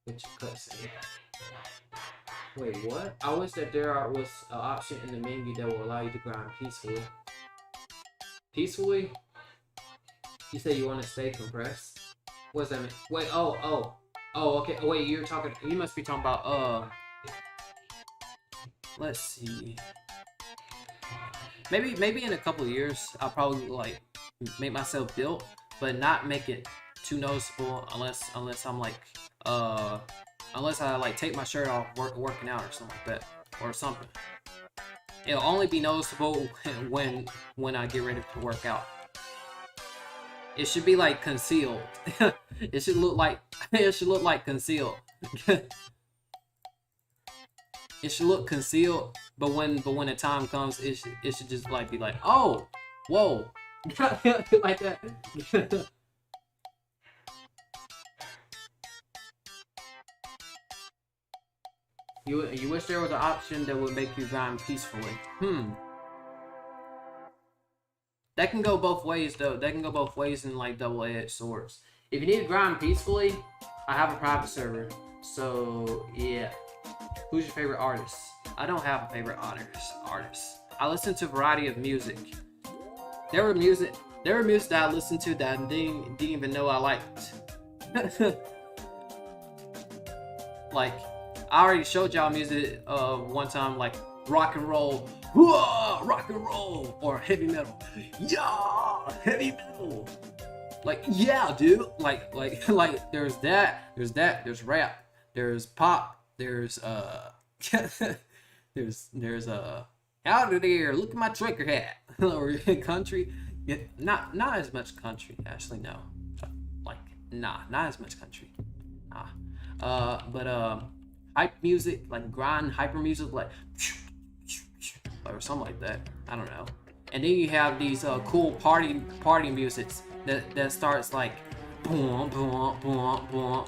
your cutscene. Wait, what? I wish that there was an option in the menu that will allow you to grind peacefully. Peacefully? You say you want to stay compressed? What does that mean? Wait, oh, okay. Oh, wait, you must be talking about, let's see. Maybe in a couple of years, I'll probably like make myself built, but not make it too noticeable unless I'm like, unless I like take my shirt off working out or something like that, or something. It'll only be noticeable when I get ready to work out. It should be like concealed. It should look like concealed. It should look concealed, but when the time comes, it should just like be like, oh, whoa, like that. You wish there was an option that would make you grind peacefully. That can go both ways though. That can go both ways in like double-edged swords. If you need to grind peacefully, I have a private server. So yeah. Who's your favorite artist? I don't have a favorite artist. I listen to a variety of music. There were music that I listened to that I didn't even know I liked. Like, I already showed y'all music one time, like rock and roll, or heavy metal. Yeah, heavy metal. Like, yeah, dude. Like there's that, there's rap, there's pop. There's there's out of there, look at my trucker hat. Or country, yeah, not as much country, actually, no, like not as much country, but hype music, like grind hyper music, like or something like that, I don't know. And then you have these cool party musics that starts like boom boom boom boom.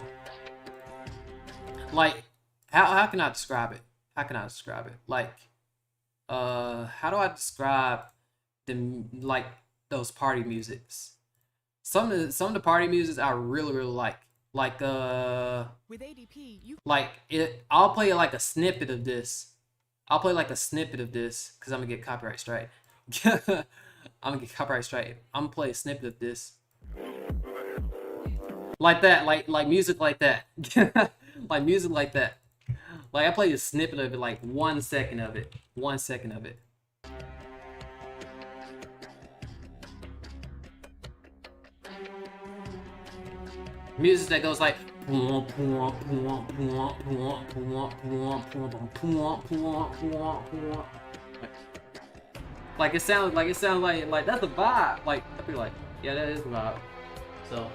Like, how can I describe it? Like, how do I describe like those party musics? Some of the party musics I really like. Like with ADP, I'll play like a snippet of this. Because I'm gonna get copyright strike. I'm gonna play a snippet of this. Like that, like music like that. Like music like that. Like, I played a snippet of it, like 1 second of it. Music that goes like like it sounds like that's a vibe. Like, I'd be like, yeah, that is a vibe. So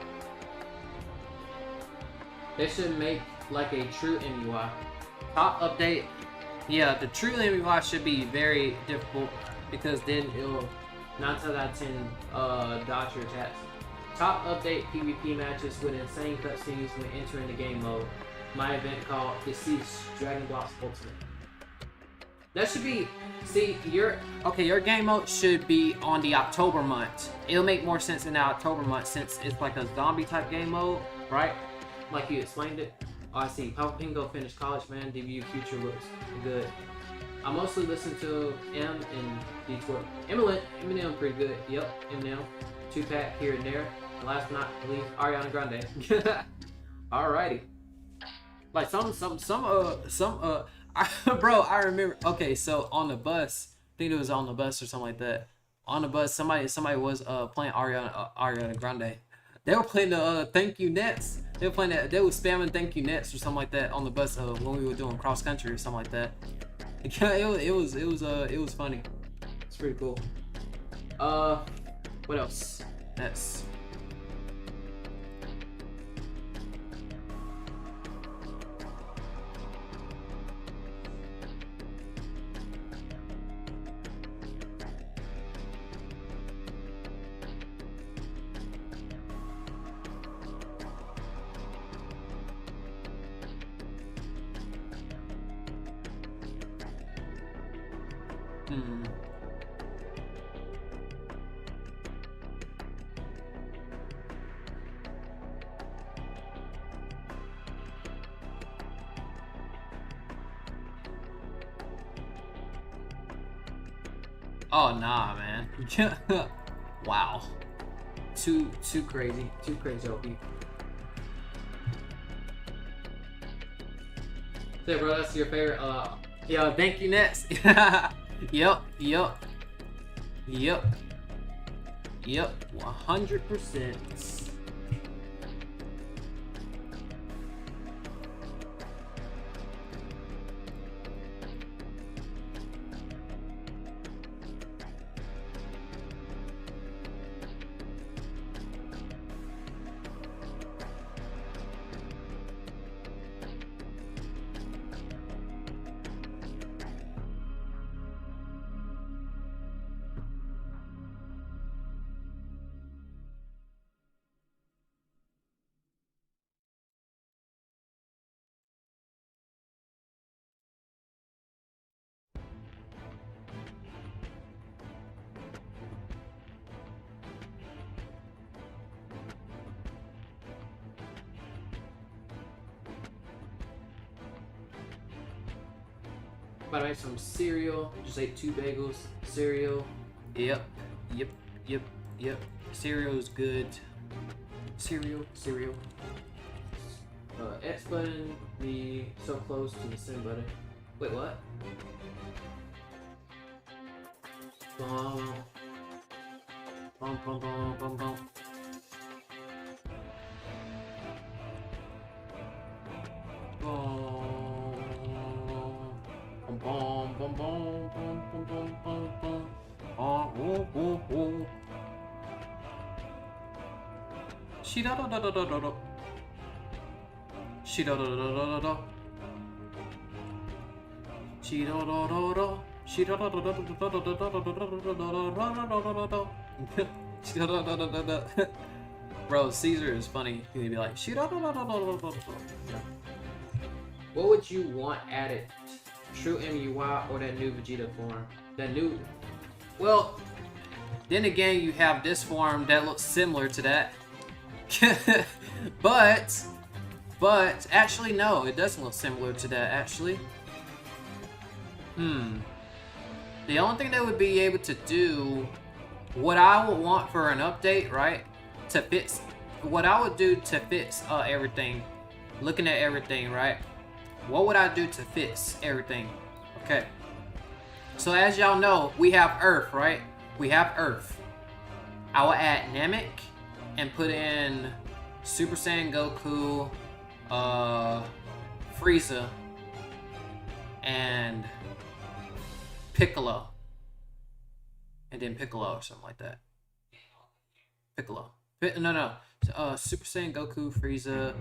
they should make like a true MUI. Top update, yeah, the true MUI should be very difficult, because then it'll 9 times out of 10 dodge your attacks. Top update PvP matches with insane cutscenes when entering the game mode. My event called Deceased Dragon BLox Ultimate. That should be, see, your game mode should be on the October month. It'll make more sense in the October month since it's like a zombie type game mode, right? Like you explained it. Oh, I see. Papa PENGO finished college, man. DBU future looks good. I mostly listen to M and D12. Eminem pretty good. Yep, Eminem. 2-pack here and there. And last but not least, Ariana Grande. Alrighty. Like bro, I remember. Okay, so on the bus, I think it was on the bus or something like that. On the bus, somebody was playing Ariana Grande. They were playing the thank you nets. They were playing that. They were spamming thank you nets or something like that on the bus when we were doing cross country or something like that. It was funny. It's pretty cool. What else? Nets. Oh nah, man. Wow. Too crazy. Too crazy, OP. So, bro, that's your favorite. Yo, thank you, Nets. Yup. 100%. About to make some cereal. Just ate 2 bagels. Cereal. Yep. Cereal is good. Cereal. X button. Be so close to the send button. Wait, what? Bum. She da da da da da da da. She da da da da da da. She da da da da. She da da da da da da da da da da. Bro, Caesar is funny. He'd be like, she da da da da da da da. What would you want added? True MUI or that new Vegeta form? That new. Well, then again, you have this form that looks similar to that. but actually no, it doesn't look similar to that actually. The only thing that would be able to do what I would want for an update, right? To fix what I would do to fix everything. Looking at everything, right? What would I do to fix everything? Okay. So as y'all know, we have Earth, right? We have Earth. I will add Namek and put in Super Saiyan Goku, Frieza, and Piccolo. And then Piccolo or something like that. Piccolo. No. Super Saiyan Goku, Frieza,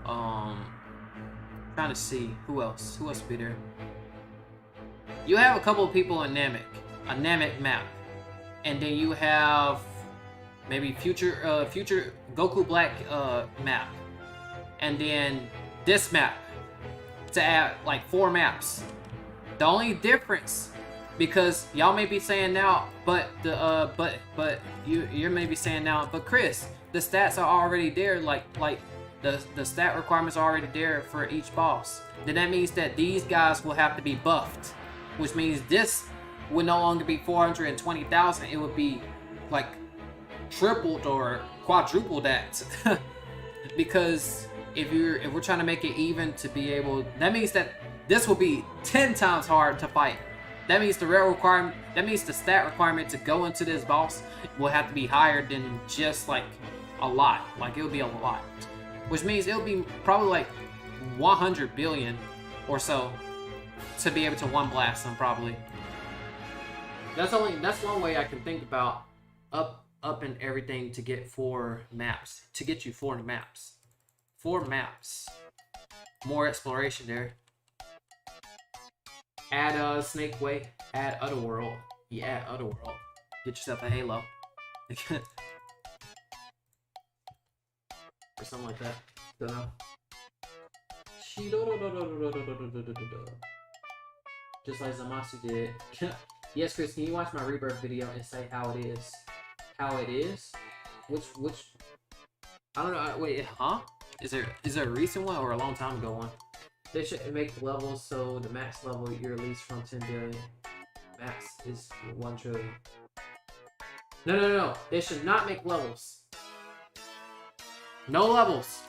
trying to see who else would be there. You have a couple of people in Namek, a Namek map, and then you have maybe future Goku Black map, and then this map to add like 4 maps. The only difference, because y'all may be saying now, but you may be saying now, but Kris, the stats are already there, like the stat requirements are already there for each boss. Then that means that these guys will have to be buffed, which means this would no longer be 420,000. It would be like tripled or quadrupled that. Because if we're trying to make it even to be able, that means that this will be 10 times hard to fight. That means the rare requirement, that means the stat requirement to go into this boss will have to be higher than just like a lot. Like it'll be a lot, which means it'll be probably like 100 billion or so to be able to one blast them probably. That's one way I can think about up and everything to get 4 maps, to get you 4 maps. 4 maps. More exploration there. Add Snake Way, add Otherworld. You add Otherworld. Get yourself a Halo. Or something like that. Don't know. Just like Zamasu did. Yes, Kris, can you watch my Rebirth video and say how it is? How it is? Which I don't know. Wait, huh? Is there a recent one or a long time ago one? They should make levels so the max level you're released from 10 billion. Max is 1 trillion. No. They should not make levels. No levels.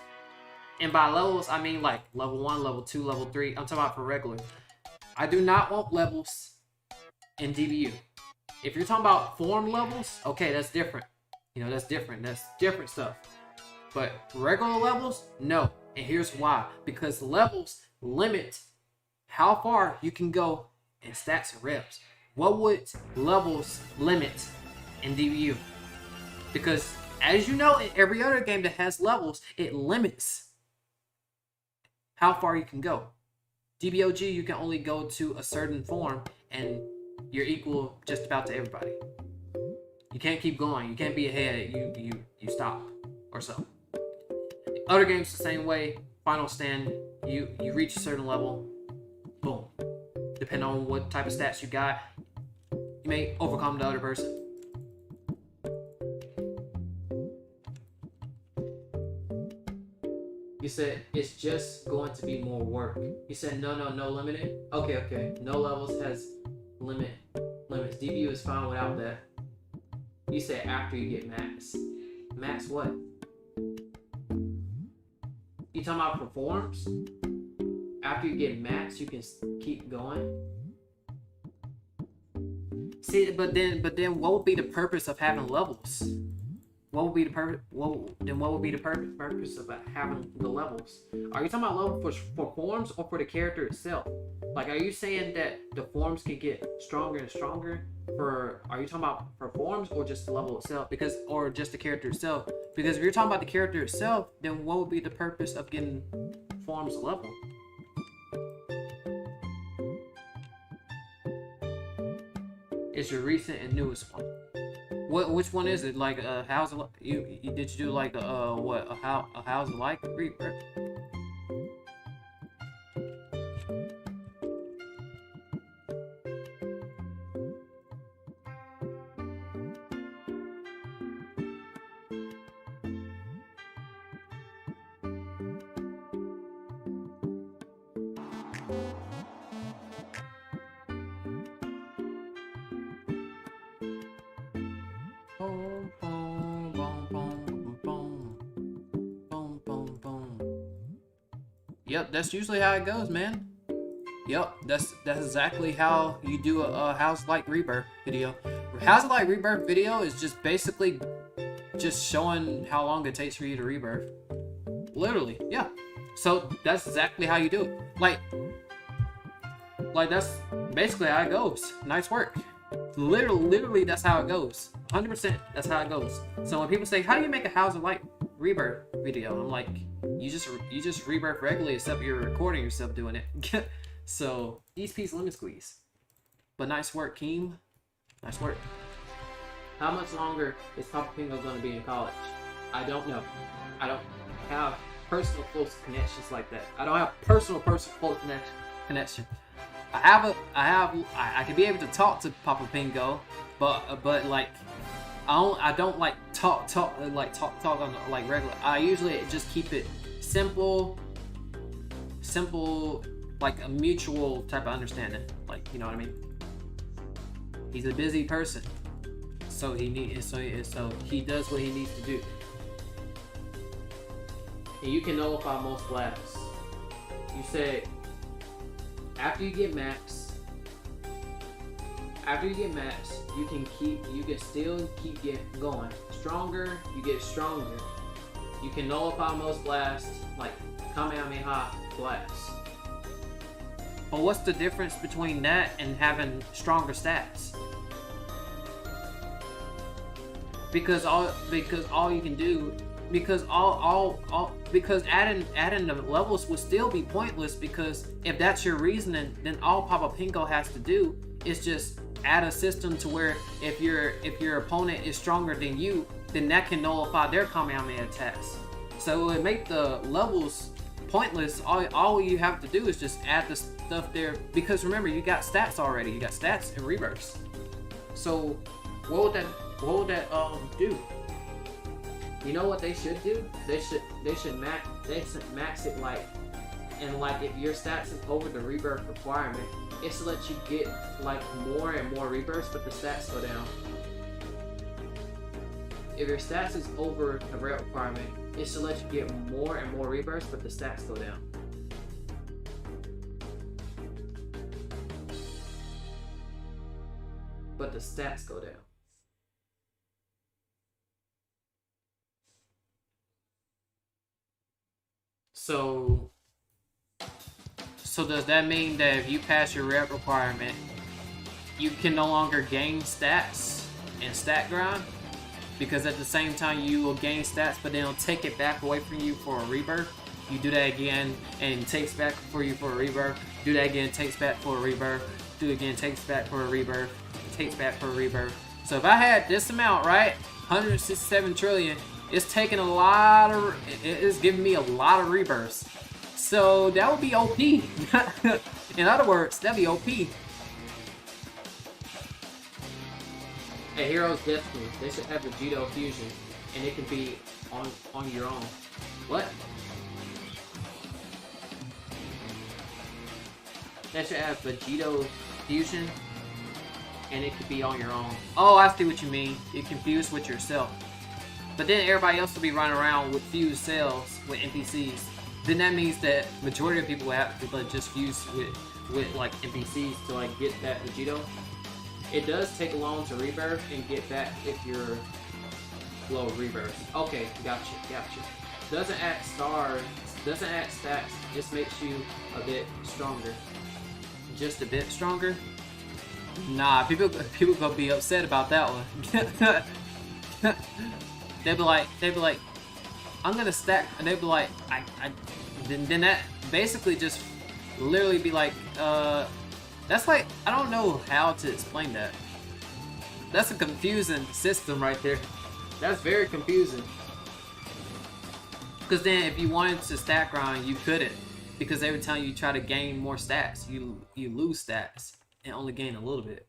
And by levels, I mean like level 1, level 2, level 3. I'm talking about for regular. I do not want levels in DBU. If you're talking about form levels, okay, that's different. You know, that's different. That's different stuff. But regular levels, no. And here's why. Because levels limit how far you can go in stats and reps. What would levels limit in DBU? Because as you know, in every other game that has levels, it limits how far you can go. DBOG, you can only go to a certain form and you're equal just about to everybody. You can't keep going. You can't be ahead. You stop or so. Other games the same way. Final stand, you reach a certain level, boom. Depending on what type of stats you got, you may overcome the other person. You said it's just going to be more work. You said no limited. Okay. No levels has limits. DBU is fine without that. You said after you get max. Max what? You talking about for forms? After you get max, you can keep going. See, but then, what would be the purpose of having levels? What would be the purpose? What would be the purpose of having the levels? Are you talking about levels for forms or for the character itself? Like, are you saying that the forms can get stronger and stronger? Are you talking about for forms or just the level itself? Or just the character itself? Because if you're talking about the character itself, then what would be the purpose of getting forms level? It's your recent and newest one. Which one is it? Like how's it? Did you do like how's it like Rebirth? Yep, that's usually how it goes, man. Yep, that's exactly how you do a How's It Like Rebirth video. How's It Like Rebirth video is just basically just showing how long it takes for you to rebirth. Literally, yeah. So that's exactly how you do it. Like that's basically how it goes. Nice work. Literally that's how it goes. 100% that's how it goes. So when people say, how do you make a How's It Like Rebirth video? I'm like, you just rebirth regularly, except you're recording yourself doing it. So ease peace lemon squeeze. But nice work, Keem. Nice work. How much longer is Papa PENGO gonna be in college? I don't know. I don't have personal close connections like that. I don't have personal close connection. I can be able to talk to Papa PENGO, but like I don't like talk on like regular. I usually just keep it simple, like a mutual type of understanding. Like, you know what I mean? He's a busy person, so he does what he needs to do. And you can nullify most blasts. You said after you get max, you can still keep going. Stronger, you get stronger, You can nullify most blasts, like Kamehameha blast. But what's the difference between that and having stronger stats? Because all you can do, because adding the levels would still be pointless, because if that's your reasoning, then all Papa Pengo has to do is just add a system to where if your opponent is stronger than you, then that can nullify their Kamehameha attacks. So it would make the levels pointless. All you have to do is just add the stuff there, because remember, you got stats already. You got stats and rebirths. So what would that do? You know what they should do? They should max it, like, and like if your stats is over the rebirth requirement, it should let you get like more and more rebirths, but the stats go down. If your stats is over the rep requirement, it should let you get more and more rebirths, but the stats go down. But the stats go down. So does that mean that if you pass your rep requirement, you can no longer gain stats and stat grind? Because at the same time you will gain stats, but then it'll take it back away from you for a rebirth. You do that again, and it takes back for you for a rebirth. Do that again, takes back for a rebirth. Do it again, takes back for a rebirth. Takes back for a rebirth. So if I had this amount, right, 167 trillion, it's taking a lot of, it's giving me a lot of rebirths. So that would be OP. In other words, that'd be OP. A Hero's Destiny, they should have Vegito Fusion, and it can be on your own. What? They should have Vegito Fusion, and it could be on your own. Oh, I see what you mean. You're confused with yourself. But then everybody else will be running around with fused cells with NPCs. Then that means that majority of people have to just fuse with like NPCs to like get that Vegito. It does take long to rebirth and get back if you're low rebirth. Okay, gotcha. Doesn't add stars, doesn't add stats, just makes you a bit stronger. Just a bit stronger? Nah, people gonna be upset about that one. They'd be like, I'm gonna stack, and they'd be like, then that basically just literally be like, that's like, I don't know how to explain that. That's a confusing system right there. That's very confusing. Because then if you wanted to stat grind, you couldn't. Because every time you try to gain more stats, you lose stats and only gain a little bit.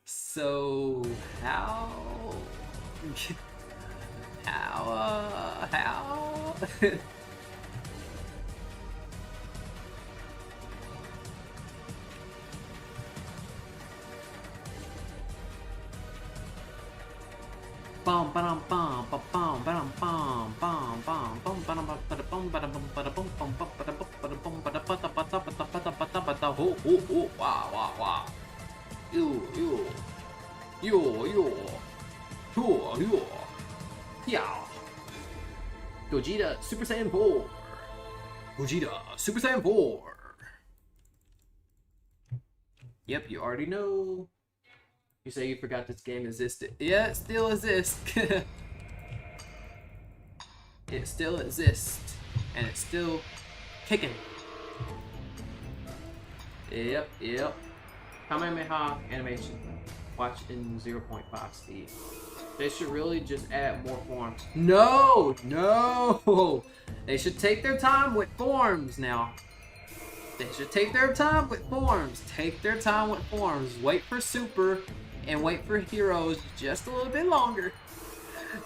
So how? How? Bum bum bum bum bum bum bum bum bum bum bum Gogeta Super Saiyan 4. Gogeta Super Saiyan 4. Yep, you already know. You say you forgot this game existed. Yeah, it still exists. It still exists. And it's still kicking. Yep. Kamehameha animation. Watch in 0.5 speed. They should really just add more forms. No! They should take their time with forms now. They should take their time with forms. Wait for Super and wait for Heroes just a little bit longer.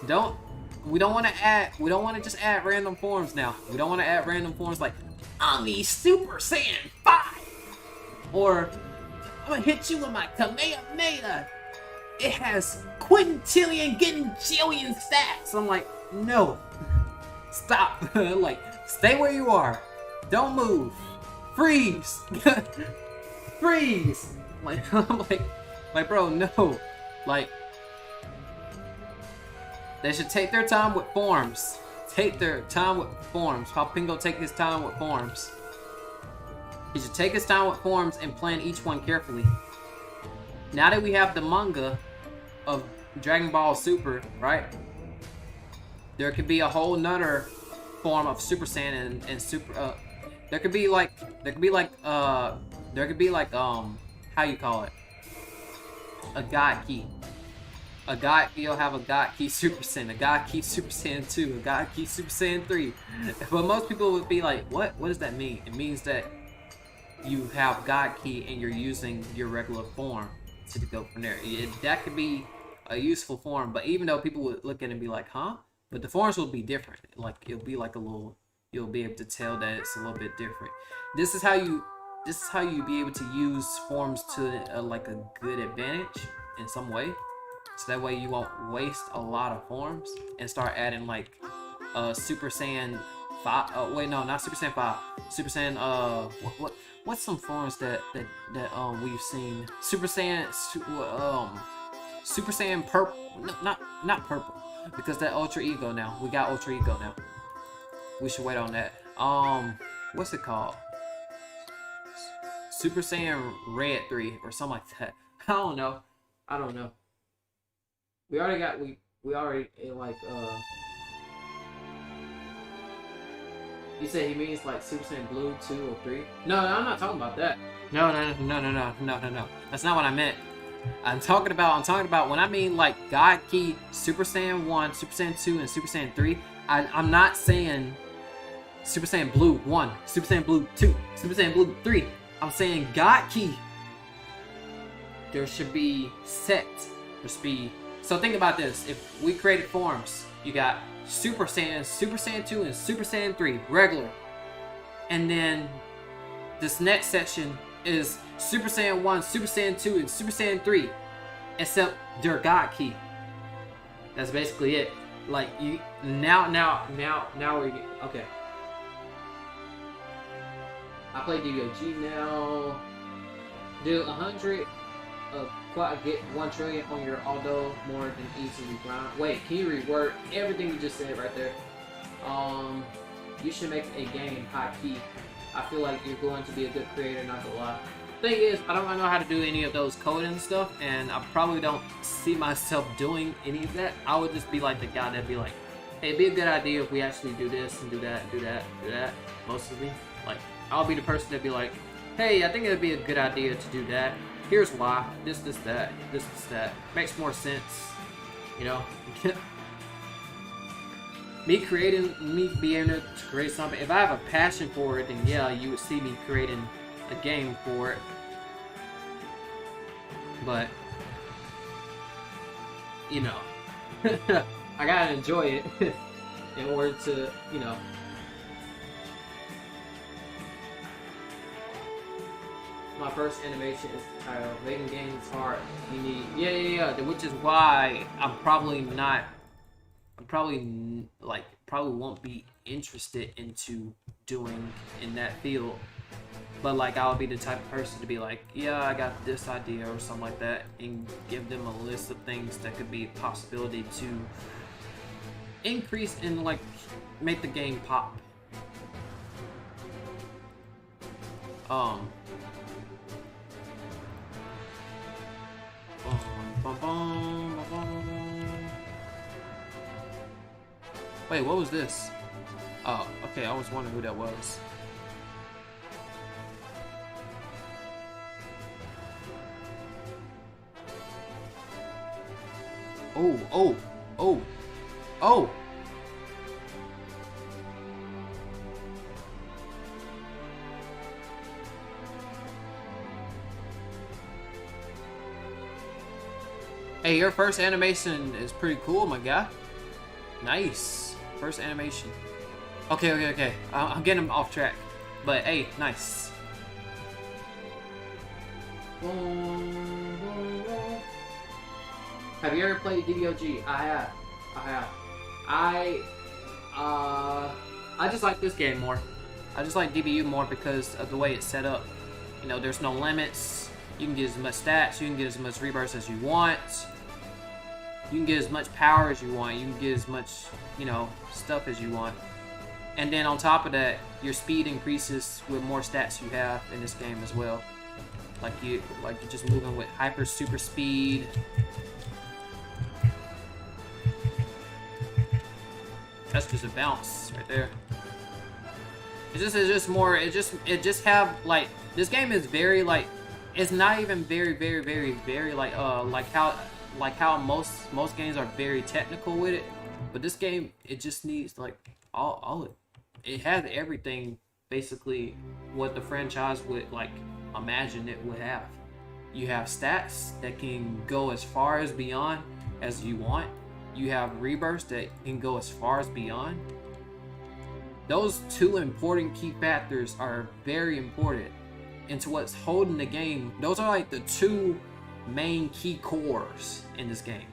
We don't want to just add random forms now. We don't want to add random forms like, I'm the Super Saiyan 5! Or, I'm gonna hit you with my Kamehameha. It has quintillion gajillion stats. I'm like, no. Stop. Like, stay where you are. Don't move. Freeze. Freeze. Like, I'm like, bro, no. Like, They should take their time with forms. Take their time with forms. How PENGO take his time with forms. He should take his time with forms and plan each one carefully. Now that we have the manga of Dragon Ball Super, right? There could be a whole nother form of Super Saiyan and Super. There could be like how you call it? A God Key. A God Key will have a God Key Super Saiyan, a God Key Super Saiyan 2, a God Key Super Saiyan 3. But most people would be like, what? What does that mean? It means that you have God Key and you're using your regular form to go from there. That could be a useful form, but even though people would look at it and be like, huh? But the forms will be different. Like, it'll be like a little, you'll be able to tell that it's a little bit different. This is how you be able to use forms to like a good advantage in some way. So that way you won't waste a lot of forms and start adding like Super Saiyan 5. Wait, no, not Super Saiyan 5. Super Saiyan what's some forms that we've seen? Super Saiyan Super Saiyan purple. No, not purple, because that Ultra Ego now. We got Ultra Ego now. We should wait on that. What's it called? Super Saiyan Red 3 or something like that. I don't know. We already got we already like You said he means like Super Saiyan Blue 2 or 3? No, I'm not talking about that. No. That's not what I meant. I'm talking about when I mean like God Key Super Saiyan 1, Super Saiyan 2, and Super Saiyan 3. I'm not saying Super Saiyan Blue 1, Super Saiyan Blue 2, Super Saiyan Blue 3. I'm saying God Key. There should be set for speed. So think about this. If we created forms, you got Super Saiyan 2, and Super Saiyan 3, regular. And then this next section is Super Saiyan 1, Super Saiyan 2, and Super Saiyan 3. Except they're God Key. That's basically it. Like, you now we're getting, okay. I play DBOG now. Do 100 get 1 trillion on your although more than easily grind. Wait, can you reword everything you just said right there? You should make a game high key. I feel like you're going to be a good creator, not gonna lie. Thing is, I don't know how to do any of those coding stuff, and I probably don't see myself doing any of that. I would just be like the guy that'd be like, hey, it'd be a good idea if we actually do this and do that and do that and do that. Mostly, like, I'll be the person that'd be like, hey, I think it'd be a good idea to do that. Here's why. This, that. Makes more sense, you know. Me being able to create something. If I have a passion for it, then yeah, you would see me creating a game for it. But you know, I gotta enjoy it in order to, you know. My first animation is the title. Making games hard. You need, yeah. Which is why I'm probably won't be interested into doing in that field. But like, I'll be the type of person to be like, yeah, I got this idea or something like that, and give them a list of things that could be a possibility to increase and like make the game pop. Wait, what was this? Oh, okay, I was wondering who that was. Oh! Hey, your first animation is pretty cool, my guy. Nice. First animation. Okay. I'm getting him off track. But hey, nice. Have you ever played DBOG? I have. I just like this game more. I just like DBU more because of the way it's set up. You know, there's no limits. You can get as much stats, you can get as much rebirths as you want. You can get as much power as you want. You can get as much, you know, stuff as you want. And then on top of that, your speed increases with more stats you have in this game as well. Like you're just moving with hyper super speed. That's just a bounce right there. It's just more. It just have like, this game is very like, it's not even very like how most games are very technical with it, but this game, it just needs like it has everything basically what the franchise would like imagine it would have. You have stats that can go as far as beyond as you want. You have rebirths that can go as far as beyond. Those two important key factors are very important into what's holding the game. Those are like the two main key cores in this game.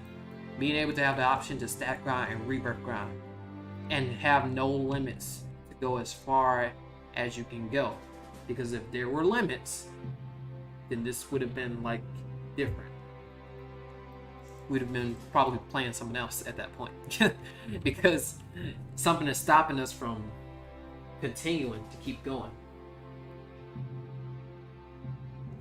Being able to have the option to stat grind and rebirth grind and have no limits to go as far as you can go. Because if there were limits, then this would have been like different. We'd have been probably playing someone else at that point. Because something is stopping us from continuing to keep going.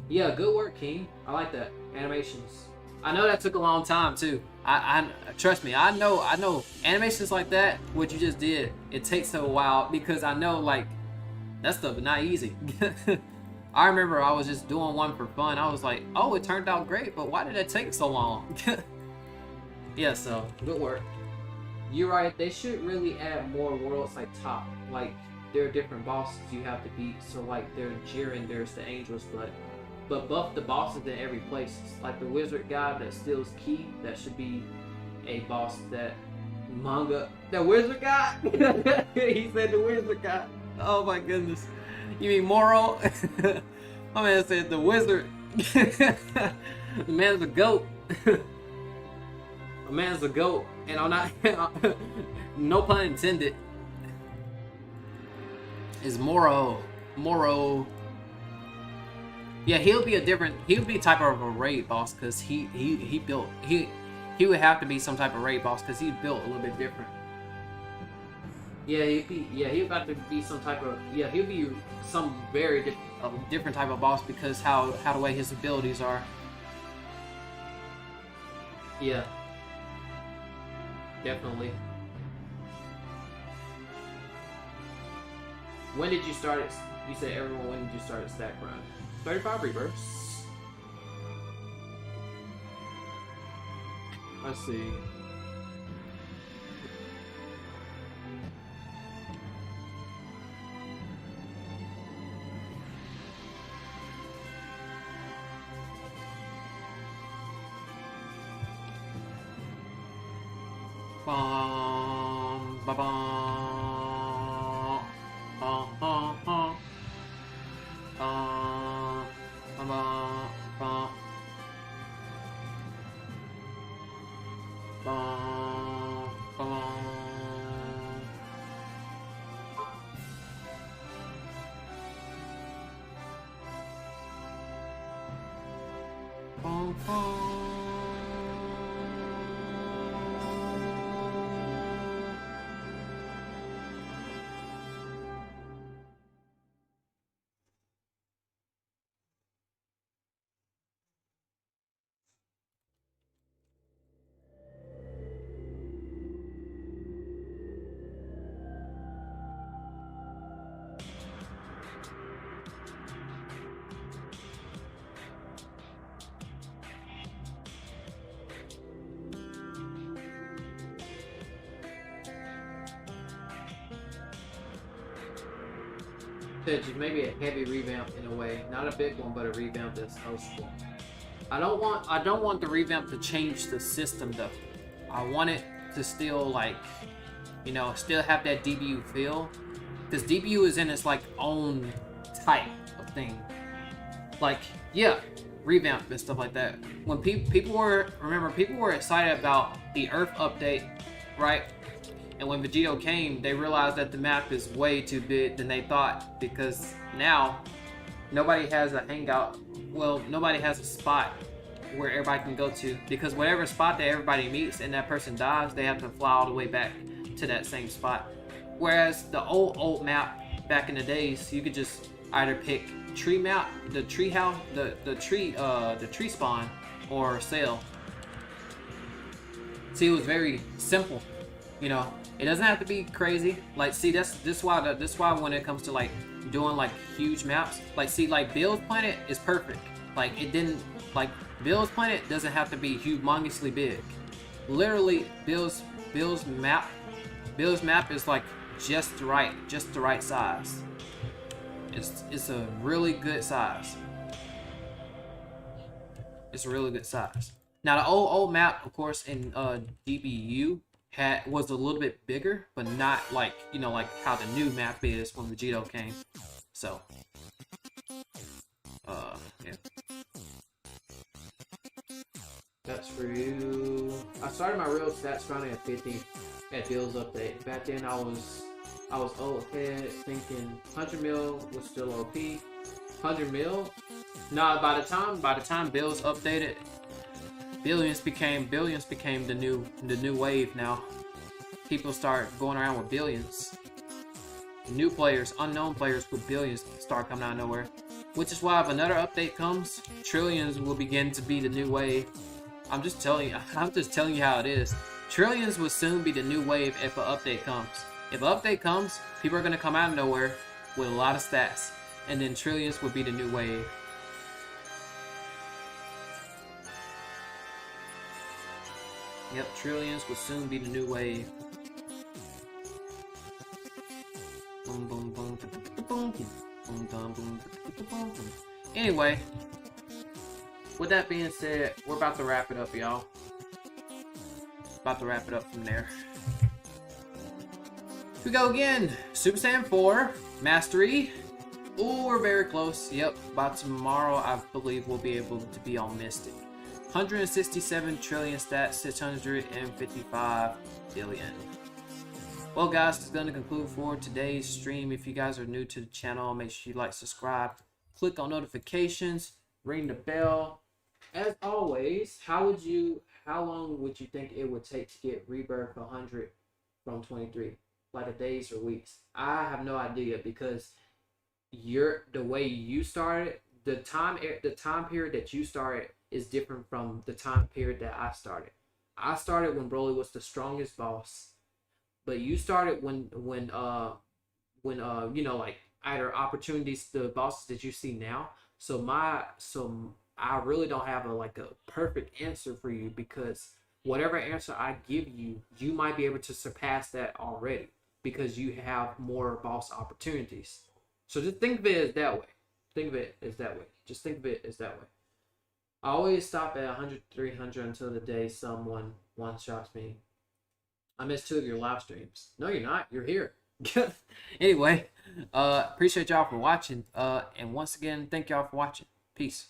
Yeah, good work, King. I like that. Animations. I know that took a long time too. I trust me, I know animations like that, what you just did, it takes a while, because I know like that stuff is not easy. I remember I was just doing one for fun. I was like, oh, it turned out great, but why did it take so long? Yeah, so good work. You're right, they should really add more worlds like top. Like there are different bosses you have to beat. So like there's Jiren, there's the angels, but buff the bosses in every place. Like the wizard guy that steals key, that should be a boss that the wizard guy? He said the wizard guy. Oh my goodness. You mean Moro? My man said the wizard. The man's a goat. A man's a goat. And I'm not, no pun intended. Is Moro. Yeah, he'll be type of a raid boss, because he would have to be some type of raid boss, because he's built a little bit different. Yeah, he'll have to be some type of, he'll be some very different type of boss, because how the way his abilities are. Yeah. Definitely. When did you start it? You said everyone, when did you start at stack grind? 35 rebirths. Let's see. Bum, ba bum, bum, bum, bum. Bum, bum, bum, bum, bum. Bum, bum. Maybe a heavy revamp in a way, not a big one, but a revamp that's hostful. I don't want the revamp to change the system though. I want it to still like, you know, still have that DBU feel, because DBU is in its like own type of thing. Like, yeah, revamp and stuff like that. When people were excited about the Earth update, right? And when Vegito came, they realized that the map is way too big than they thought, because now nobody has a hangout. Well, nobody has a spot where everybody can go to, because whatever spot that everybody meets and that person dies, they have to fly all the way back to that same spot. Whereas the old map back in the days, you could just either pick tree map, the tree house, the tree spawn, or sail. See, it was very simple, you know. It doesn't have to be crazy. Like, see, this why when it comes to like doing like huge maps, like, see, like Bill's Planet is perfect. Like, it didn't, like, Bill's Planet doesn't have to be humongously big. Literally, Bill's map is like just the right size. It's a really good size. It's a really good size. Now the old map, of course, in DBU was a little bit bigger, but not like, you know, like how the new map is when Vegito came. So yeah. That's for you. I started my real stats running at 50 at Bill's update. Back then I was old head thinking 100 mil was still OP. 100 mil? Nah, by the time Bills updated, billions became the new wave now. People start going around with billions. New players, unknown players with billions start coming out of nowhere. Which is why if another update comes, trillions will begin to be the new wave. I'm just telling you how it is. Trillions will soon be the new wave if an update comes. If an update comes, people are gonna come out of nowhere with a lot of stats, and then trillions will be the new wave. Yep, trillions will soon be the new wave. Boom, boom, boom, boom, boom, boom, boom, boom. Anyway, with that being said, we're about to wrap it up, y'all. About to wrap it up from there. Here we go again. Super Saiyan 4 Mastery. Ooh, we're very close. Yep, by tomorrow, I believe we'll be able to be on Mystic. 167 trillion stats, 655 billion. Well, guys, it's going to conclude for today's stream. If you guys are new to the channel, make sure you like, subscribe, click on notifications, ring the bell. As always, how long would you think it would take to get Rebirth 100 from 23? Like days or weeks? I have no idea, because the way you started, the time period that you started is different from the time period that I started. I started when Broly was the strongest boss, but you started when you know, like either opportunities, the bosses that you see now. So I really don't have a perfect answer for you, because whatever answer I give you, you might be able to surpass that already, because you have more boss opportunities. So just think of it as that way. Just think of it as that way. I always stop at 100, 300 until the day someone one-shots me. I missed 2 of your live streams. No, you're not. You're here. Anyway, appreciate y'all for watching. And once again, thank y'all for watching. Peace.